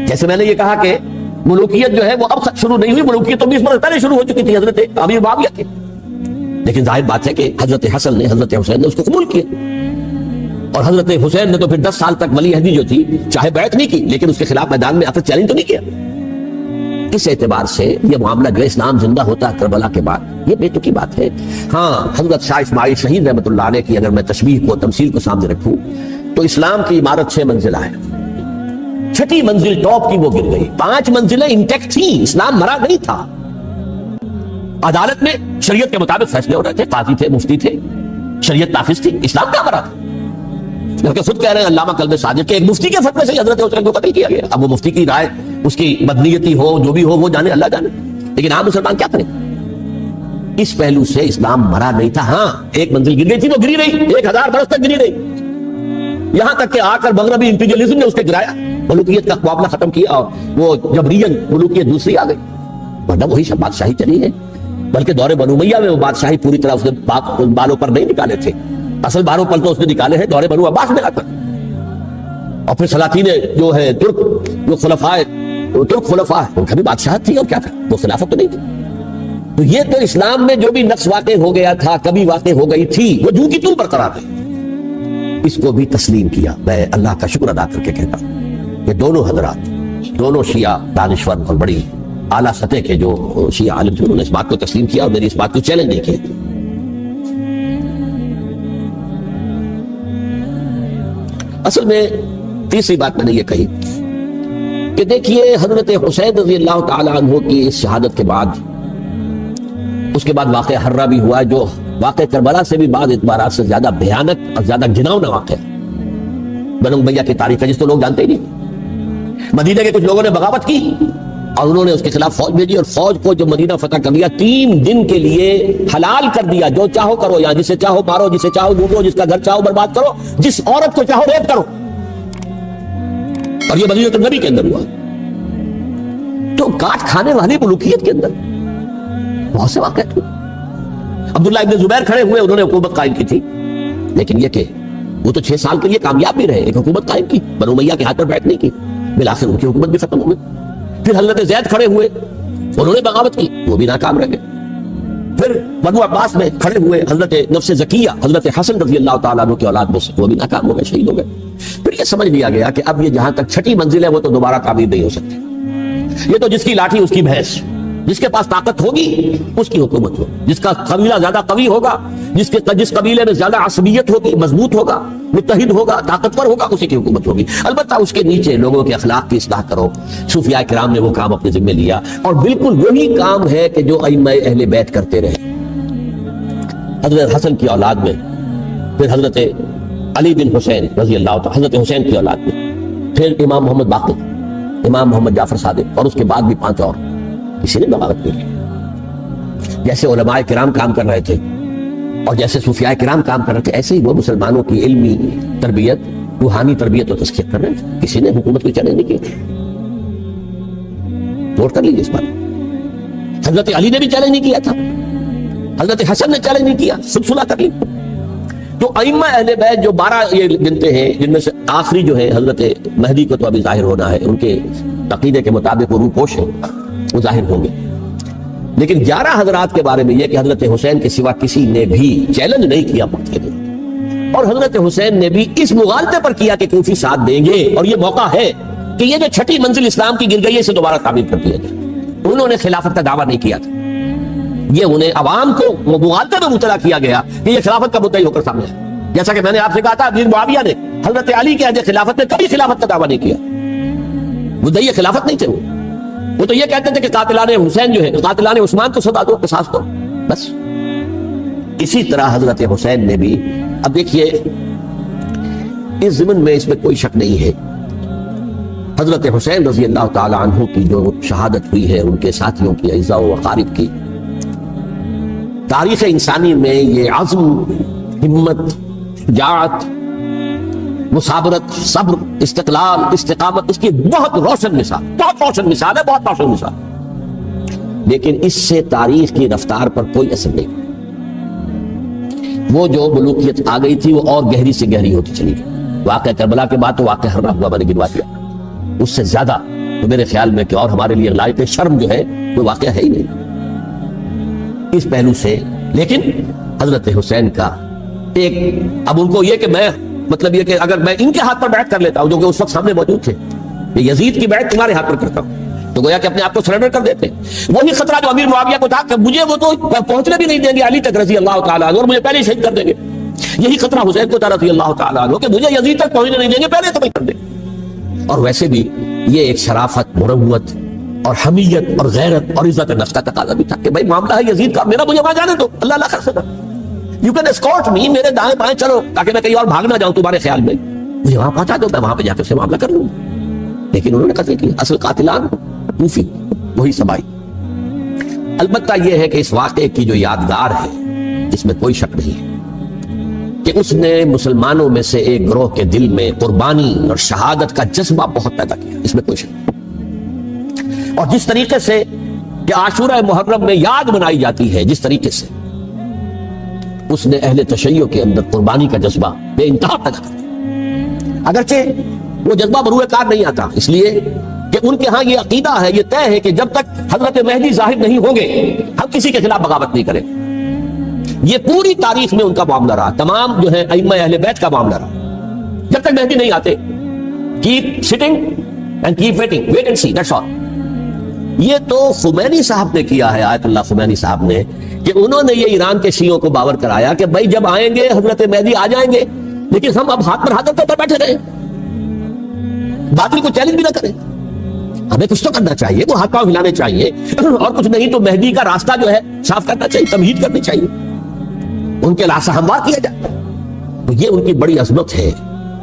جیسے میں نے یہ کہا کہ ملوکیت جو ہے وہ اب شروع نہیں ہوئی, ملوکیت تو 20 برس پہلے شروع ہو چکی تھی حضرت امیر معاویہ کی. لیکن ظاہر بات ہے کہ حضرت حسن نے, حضرت حسین نے اس کو قبول کیا, اور حضرت حسین نے تو پھر 10 سال تک ولی عہدی جو تھی, چاہے بیعت نہیں کی لیکن اس کے خلاف میدان میں آ کر چیلنج تو نہیں کیا. اس اعتبار سے یہ معاملہ جو اسلام زندہ ہوتا ہے کربلا کے بعد, یہ بے تکی بات ہے. ہاں, حضرت شاہ اسماعیل شہید رحمت اللہ علیہ کی اگر میں تشبیہ کو, تمثیل کو سامنے رکھوں تو اسلام کی عمارت 6 منزلہ ہے, 6ٹھی منزل ٹاپ کی وہ گر گئی, 5 منزلیں انٹیکٹ تھیں, اسلام مرا نہیں تھا. عدالت میں شریعت کے مطابق فیصلے ہو رہے تھے, قاضی تھے, مفتی تھے, شریعت نافذ تھی, اسلام کیا مرا تھا. جبکہ خود کہہ رہے ہیں علامہ قلب صادق کے ایک مفتی کے فتوے سے حضرت حسین کو قتل کیا گیا. اب وہ مفتی کی رائے, اس کی بدنیتی ہو, جو بھی ہو, وہ جانے, اللہ جانے, لیکن عام مسلمان کیا کریں. اس پہلو سے اسلام مرا نہیں تھا. ہاں ایک منزل گر گئی تھی, وہ گری نہیں, 1000 برس تک گری نہیں, یہاں تک کہ آ کر مغربی امپیریلزم نے اس کے گرایا, ملوکیت کا معاملہ ختم کیا اور وہ جبرین ملوکیت دوسری آ گئی. ورنہ وہی سب بادشاہی چلی ہے, بلکہ دور بنو امیہ میں وہ بادشاہی پوری طرح اس نے بالوں پر نہیں نکالے تھے. اصل بالوں پر تو اس نے نکالے ہیں دور بنو عباس میں آ کر. اور پھر سلاطین جو ہے ترک, جو ترک خلفاء ان کا بھی بادشاہت تھی, اور کیا تھا, وہ خلافت تو نہیں تھی. تو یہ تو اسلام میں جو بھی نقص واقع ہو گیا تھا, کبھی واقع ہو گئی تھی, وہ جو کی تم برقرار ہے, اس کو بھی تسلیم کیا. میں اللہ کا شکر ادا کر کے کہتا ہوں کہ دونوں حضرات, دونوں شیعہ دانشور اور بڑی اعلیٰ سطح کے جو شیعہ عالم تھے, انہوں نے اس بات کو تسلیم کیا اور میری اس بات کو چیلنج نہیں کیا. اصل میں تیسری بات میں نے یہ کہی کہ دیکھیے حضرت حسین رضی اللہ تعالی عنہ کی اس شہادت کے بعد, اس کے بعد واقعہ حرہ بھی ہوا, جو واقعہ کربلا سے بھی بعض اعتبارات سے زیادہ بھیانک اور زیادہ گھناؤنا واقعہ بنو امیہ کی تاریخ ہے, جس کو لوگ جانتے ہی نہیں. مدینہ کے کچھ لوگوں نے بغاوت کی اور انہوں نے اس کے خلاف فوج بھیجی, اور فوج کو جو مدینہ فتح کر لیا, 3 دن کے لیے حلال کر دیا, جو چاہو کرو, یہاں جسے چاہو مارو, جسے چاہو لوٹو, جس کا گھر چاہو برباد کرو, جس عورت کو چاہو ریپ کرو. اور یہ مدینہ النبی کے اندر ہوا. تو کاٹ کھانے والی ملوکیت کے اندر بہت سے واقعات ہوئے. عبداللہ ابن زبیر کھڑے ہوئے, انہوں نے حکومت قائم کی تھی, لیکن یہ کہ وہ تو 6 سال کے لیے کامیاب بھی رہے, ایک حکومت قائم کی, بنو امیہ کے ہاتھ پر بیٹھ نہیں کی, بالآخر ان کی حکومت بھی ختم ہو گئی. پھر حضرت زید کھڑے ہوئے, انہوں نے بغاوت کی, وہ بھی ناکام رہ گئے. پھر بنو عباس میں کھڑے ہوئے حضرت نفس زکیہ, حضرت حسن رضی اللہ تعالیٰ عنہ کی اولاد میں سے, وہ بھی ناکام ہو گئے, شہید ہو گئے. پھر یہ سمجھ لیا گیا کہ اب یہ جہاں تک 6ٹھی منزل ہے وہ تو دوبارہ تعمیر نہیں ہو سکتی. یہ تو جس کی لاٹھی اس کی بھینس, جس کے پاس طاقت ہوگی اس کی حکومت ہوگی, جس کا قبیلہ زیادہ قوی ہوگا, جس قبیلے میں زیادہ عصبیت ہوگی, مضبوط ہوگا, متحد ہوگا, طاقتور ہوگا, اسی کی حکومت ہوگی. البتہ اس کے نیچے لوگوں کے اخلاق کی اصلاح کرو. صوفیاء کرام نے وہ کام اپنے ذمہ لیا, اور بالکل وہی کام ہے کہ جو ائمہ اہل بیت کرتے رہے. حضرت حسن کی اولاد میں, پھر حضرت علی بن حسین رضی اللہ تعالی, حضرت حسین کی اولاد میں, پھر امام محمد باقر, امام محمد جعفر صادق, اور اس کے بعد بھی 5 اور, کسی نے بغاوت نہیں کی. جیسے علماء کرام کام کر رہے تھے اور جیسے صوفیاء کرام کام کر رہے تھے, ایسے ہی وہ مسلمانوں کی علمی تربیت, روحانی تربیت و تزکیہ کر رہے تھے. کسی نے حکومت کو چیلنج نہیں کیا. نوٹ کر لیجیے اس بات. حضرت علی نے بھی چیلنج نہیں کیا تھا, حضرت حسن نے چیلنج نہیں کیا, سب صلح کر لی. تو ائمہ اہل بیت جو 12 یہ گنتے ہیں, جن میں سے آخری جو ہے حضرت مہدی کو تو ابھی ظاہر ہونا ہے, ان کے عقیدے کے مطابق وہ روح پوش ہیں, وہ ظاہر ہوں گے. لیکن 11 حضرات کے بارے میں یہ کہ حضرت حسین کے سوا کسی نے بھی چیلنج نہیں کیا موت کے دن, اور حضرت حسین نے بھی اس مغالطے پر کیا کہ کوفی ساتھ دیں گے, اور یہ موقع ہے کہ یہ جو 6ٹھی منزل اسلام کی گر گئی ہے اسے دوبارہ تعمیر کر دیا جائے. انہوں نے خلافت کا دعویٰ نہیں کیا تھا, یہ انہیں عوام کو مغالطے میں مبتلا کیا گیا کہ یہ خلافت کا مدعی ہو کر سامنے آیا. جیسا کہ میں نے آپ سے کہا تھا, امیر معاویہ نے حضرت علی کے عہد خلافت میں کبھی خلافت کا دعویٰ نہیں کیا, مدعی خلافت نہیں تھے. وہ تو یہ کہتے تھے کہ قاتلان حسین جو ہے, قاتلان عثمان کو سزا دو, قصاص دو, بس. اسی طرح حضرت حسین نے بھی, اب دیکھیے اس ضمن میں اس میں کوئی شک نہیں ہے, حضرت حسین رضی اللہ تعالی عنہ کی جو شہادت ہوئی ہے, ان کے ساتھیوں کی, اعزاء و اقارب کی, تاریخ انسانی میں یہ عزم, ہمت, شجاعت, مثابرت, صبر, استقلال, استقامت, اس کی بہت روشن مثال, بہت روشن مثال ہے, بہت روشن مثال. لیکن اس سے تاریخ کی رفتار پر کوئی اثر نہیں. وہ جو ملوکیت آ گئی تھی وہ اور گہری سے گہری ہوتی چلی گئی. واقعہ کربلا کے بعد تو واقعہ حرہ ہوا, میں نے گنوا دیا. اس سے زیادہ تو میرے خیال میں کہ اور ہمارے لیے لائق شرم جو ہے وہ واقعہ ہے ہی نہیں اس پہلو سے. لیکن حضرت حسین کا ایک, اب ان کو یہ کہ میں, مطلب یہ کہ اگر میں ان کے ہاتھ پر بیعت کر لیتا ہوں جو کہ اس وقت سامنے موجود تھے, کہ یزید کی بیعت تمہارے ہاتھ پر کرتا ہوں, تو گویا کہ اپنے آپ کو سرنڈر کر دیتے. وہی خطرہ جو امیر معاویہ کو تھا کہ مجھے وہ تو پہنچنے بھی نہیں دیں گے علی تک رضی اللہ تعالیٰ عنہ, اور مجھے پہلے ہی شہید کر دیں گے. یہی خطرہ حسین کو تھا رضی اللہ تعالیٰ عنہ کہ مجھے یزید تک پہنچنے نہیں دیں گے, پہلے تو کر دیں. اور ویسے بھی یہ ایک شرافت, مروت اور حمیت اور غیرت اور عزت نفس کا تقاضا بھی تھا کہ بھائی معاملہ ہے یزید کا, میرا مجھے وہاں جانے دو, اللہ اللہ کر سکتا. یو کین اسکورٹ می, میرے دائیں بائیں چلو تاکہ میں کہیں اور بھاگ نہ جاؤں تمہارے خیال میں, مجھے وہاں پہنچا دو, میں وہاں پہ جا کے سے معاملہ کر لوں. لیکن انہوں نے قتل کیا. اصل قاتلان کوفی, وہی سبائی. البتہ یہ ہے کہ اس واقعے کی جو یادگار ہے اس میں کوئی شک نہیں ہے کہ اس نے مسلمانوں میں سے ایک گروہ کے دل میں قربانی اور شہادت کا جذبہ بہت پیدا کیا، اس میں کوئی شک نہیں۔ اور جس طریقے سے کہ عاشورہ محرم میں یاد منائی جاتی ہے، جس طریقے سے اس نے اہل تشیع کے اندر قربانی کا جذبہ بے انتہا پیدا کر دیا۔ اگرچہ وہ جذبہ بروئے کار نہیں آتا، اس لیے کہ ان کے ہاں یہ عقیدہ ہے، یہ طے ہے کہ جب تک حضرت مہدی ظاہر نہیں ہوں گے ہم کسی کے خلاف بغاوت نہیں کریں۔ یہ پوری تاریخ میں ان کا معاملہ رہا، تمام جو ہے ائمہ اہل بیت کا معاملہ رہا، جب تک مہدی نہیں آتے keep sitting and keep waiting, wait and see, that's all. یہ تو خمینی صاحب نے کیا ہے، آیت اللہ خمینی صاحب نے، کہ انہوں نے یہ ایران کے شیعوں کو باور کرایا کہ بھائی جب آئیں گے حضرت مہدی آ جائیں گے، لیکن ہم اب ہاتھ پر ہاتھ رکھے بیٹھے رہے، باطل کو چیلنج بھی نہ کریں، ہمیں کچھ تو کرنا چاہیے، وہ ہاتھ پاؤں ہلانے چاہیے، اور کچھ نہیں تو مہدی کا راستہ جو ہے صاف کرنا چاہیے، تمہید کرنی چاہیے، ان کے لاسا ہموار کیا جائے۔ تو یہ ان کی بڑی عظمت ہے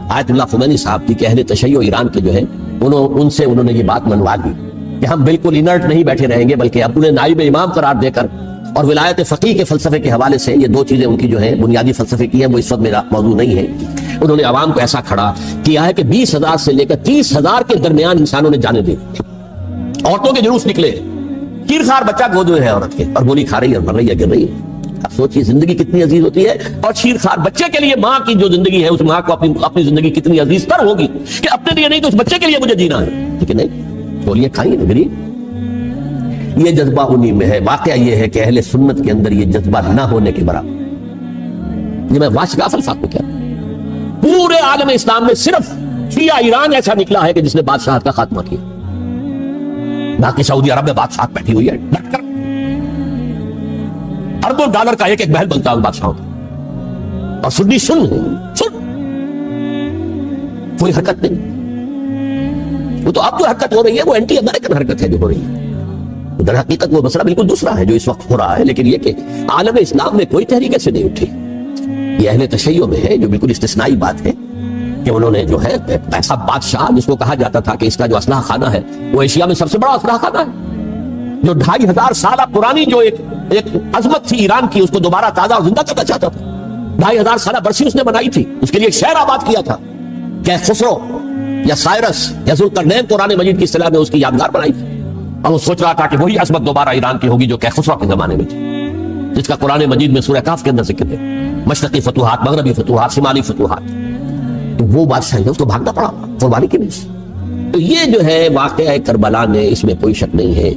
آیت اللہ خمینی صاحب کی کہ اہل تشیع ایران کے جو ہے ان سے انہوں نے یہ بات منوا لی کہ ہم بالکل انرٹ نہیں بیٹھے رہیں گے، بلکہ اپنے نائب امام قرار دے کر اور ولایت فقیہ کے فلسفے کے حوالے سے، یہ دو چیزیں ان کی جو ہے بنیادی فلسفے کی ہیں، وہ اس وقت میرا موضوع نہیں ہے، انہوں نے عوام کو ایسا کھڑا کیا ہے کہ 20,000 سے لے کر 30,000 کے درمیان انسانوں نے جانے دی، عورتوں کے جلوس نکلے، چیرخوار بچہ گود میں ہے عورت کے اور گولی کھا رہی ہے اور مر رہی ہے، گر رہی ہے۔ اب سوچیے زندگی کتنی عزیز ہوتی ہے، اور چیرخوار بچے کے لیے ماں کی جو زندگی ہے، اس ماں کو اپنی زندگی کتنی عزیز تر ہوگی کہ اپنے لیے نہیں تو اس بچے کے لیے مجھے جینا ہے، لیکن نہیں، گولیاں کھائیں گری۔ یہ جذبہ انہی میں ہے۔ واقعہ یہ ہے کہ اہل سنت کے اندر یہ جذبہ نہ ہونے کے برابر، یہ میں واشگاف الفاظ میں کہہ رہا ہوں، پورے عالم اسلام میں صرف شیعہ ایران ایسا نکلا ہے کہ جس نے بادشاہت کا خاتمہ کیا، باقی سعودی عرب میں بادشاہت بیٹھی ہوئی ہے ڈٹ کر، اربوں ڈالر کا ایک محل بنتا ہے بادشاہوں کا، اور سنی سن کوئی حرکت نہیں۔ وہ تو اب جو حرکت ہو رہی ہے وہ اینٹی امریکن حرکت ہے جو ہو رہی ہے، در حقیقت وہ مسئلہ بالکل دوسرا ہے جو اس وقت ہو رہا ہے، لیکن یہ کہ عالم اسلام میں کوئی تحریک ایسے نہیں اٹھی، یہ اہل تشیع میں ہے، جو بالکل استثنائی بات ہے کہ انہوں نے جو ہے ایسا بادشاہ جس کو کہا جاتا تھا کہ اس کا جو اسلحہ خانہ ہے وہ ایشیا میں سب سے بڑا اسلحہ خانہ ہے، جو 2500 سالہ پرانی جو ایک عظمت تھی ایران کی، اس کو دوبارہ تازہ اور زندہ کرنا چاہتا تھا، 2500 سالہ برسی اس نے بنائی تھی، اس کے لیے ایک شہر آباد کیا تھا، کہ خسرو یا سائرس یا ذوالقرنین قرآن مجید کی اصطلاح میں اس کی یادگار بنائی تھی، اور وہ سوچ رہا تھا کہ وہی عظمت دوبارہ ایران کی ہوگی جو کیخسرو کے زمانے میں تھی، جس کا قرآن مجید میں سورہ کاف کے اندر ذکر ہے، مشرقی فتوحات، مغربی فتوحات، شمالی فتوحات، تو وہ بادشاہ ہے اس کو بھاگنا پڑا قربانی کی وجہ سے۔ تو یہ جو ہے واقعہ کربلا نے، اس میں کوئی شک نہیں ہے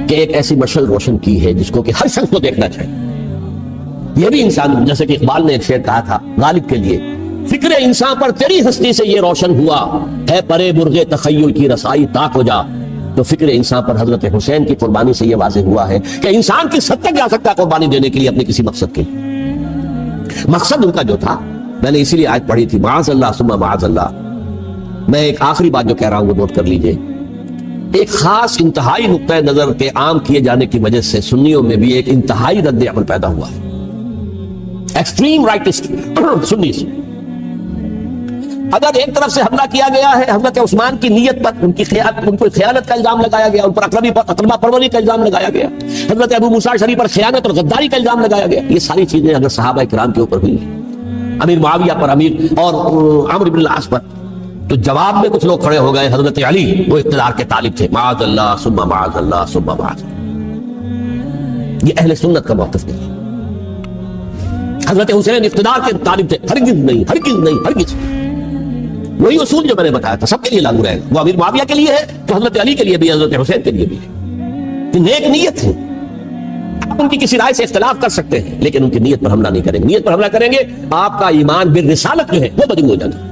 کہ ایک ایسی مشعل روشن کی ہے جس کو کہ ہر شخص کو دیکھنا چاہیے۔ یہ بھی انسان، جیسے کہ اقبال نے ایک شعر کہا تھا غالب کے لیے، فکر انسان پر تیری ہستی سے یہ روشن ہوا ہے، پرے برغ تخیل کی رسائی طاق ہو جا، تو فکر انسان پر حضرت حسین کی قربانی سے یہ واضح ہوا ہے کہ انسان کس حد تک جا سکتا ہے قربانی دینے کے لیے اپنے کسی مقصد کے لیے۔ مقصد ان کا جو تھا، میں نے اسی لیے آیت پڑھی تھی، معاذ اللہ ثم معاذ اللہ۔ میں ایک آخری بات جو کہہ رہا ہوں وہ نوٹ کر لیجئے، ایک خاص انتہائی نقطہ نظر کے عام کیے جانے کی وجہ سے سنیوں میں بھی ایک انتہائی رد عمل پیدا ہوا ہے، ایکسٹریم رائٹسٹ سنی سے۔ اگر ایک طرف سے حملہ کیا گیا ہے حضرت عثمان کی نیت پر، ان کو خیانت کا الزام لگایا گیا، ان پر اقربا پروری کا الزام لگایا گیا، حضرت ابو موسیٰ شریف پر خیانت اور غداری کا الزام لگایا گیا، یہ ساری چیزیں اگر صحابہ کرام کے اوپر ہوئی ہیں، امیر معاویہ پر، امیر اور عمرو بن العاص پر، تو جواب میں کچھ لوگ کھڑے ہو گئے، حضرت علی وہ اقتدار کے طالب تھے، معاذ اللہ ثم معاذ اللہ ثم معاذ اللہ۔ یہ اہل سنت کا موقف نہیں ہے۔ حضرت حسین اقتدار کے طالب تھے، ہرگز نہیں، ہرگز نہیں، ہرگز۔ وہی اصول جو میں نے بتایا تھا سب کے لیے لاگو رہے گا، وہ امیر معاویہ کے لیے ہے تو حضرت علی کے لیے بھی، حضرت حسین کے لیے بھی ہے۔ نیک نیت ہے، آپ ان کی کسی رائے سے اختلاف کر سکتے ہیں لیکن ان کی نیت پر حملہ نہیں کریں گے۔ نیت پر حملہ کریں گے آپ کا ایمان بالرسالت جو ہے وہ مجروح ہو جاتا ہے۔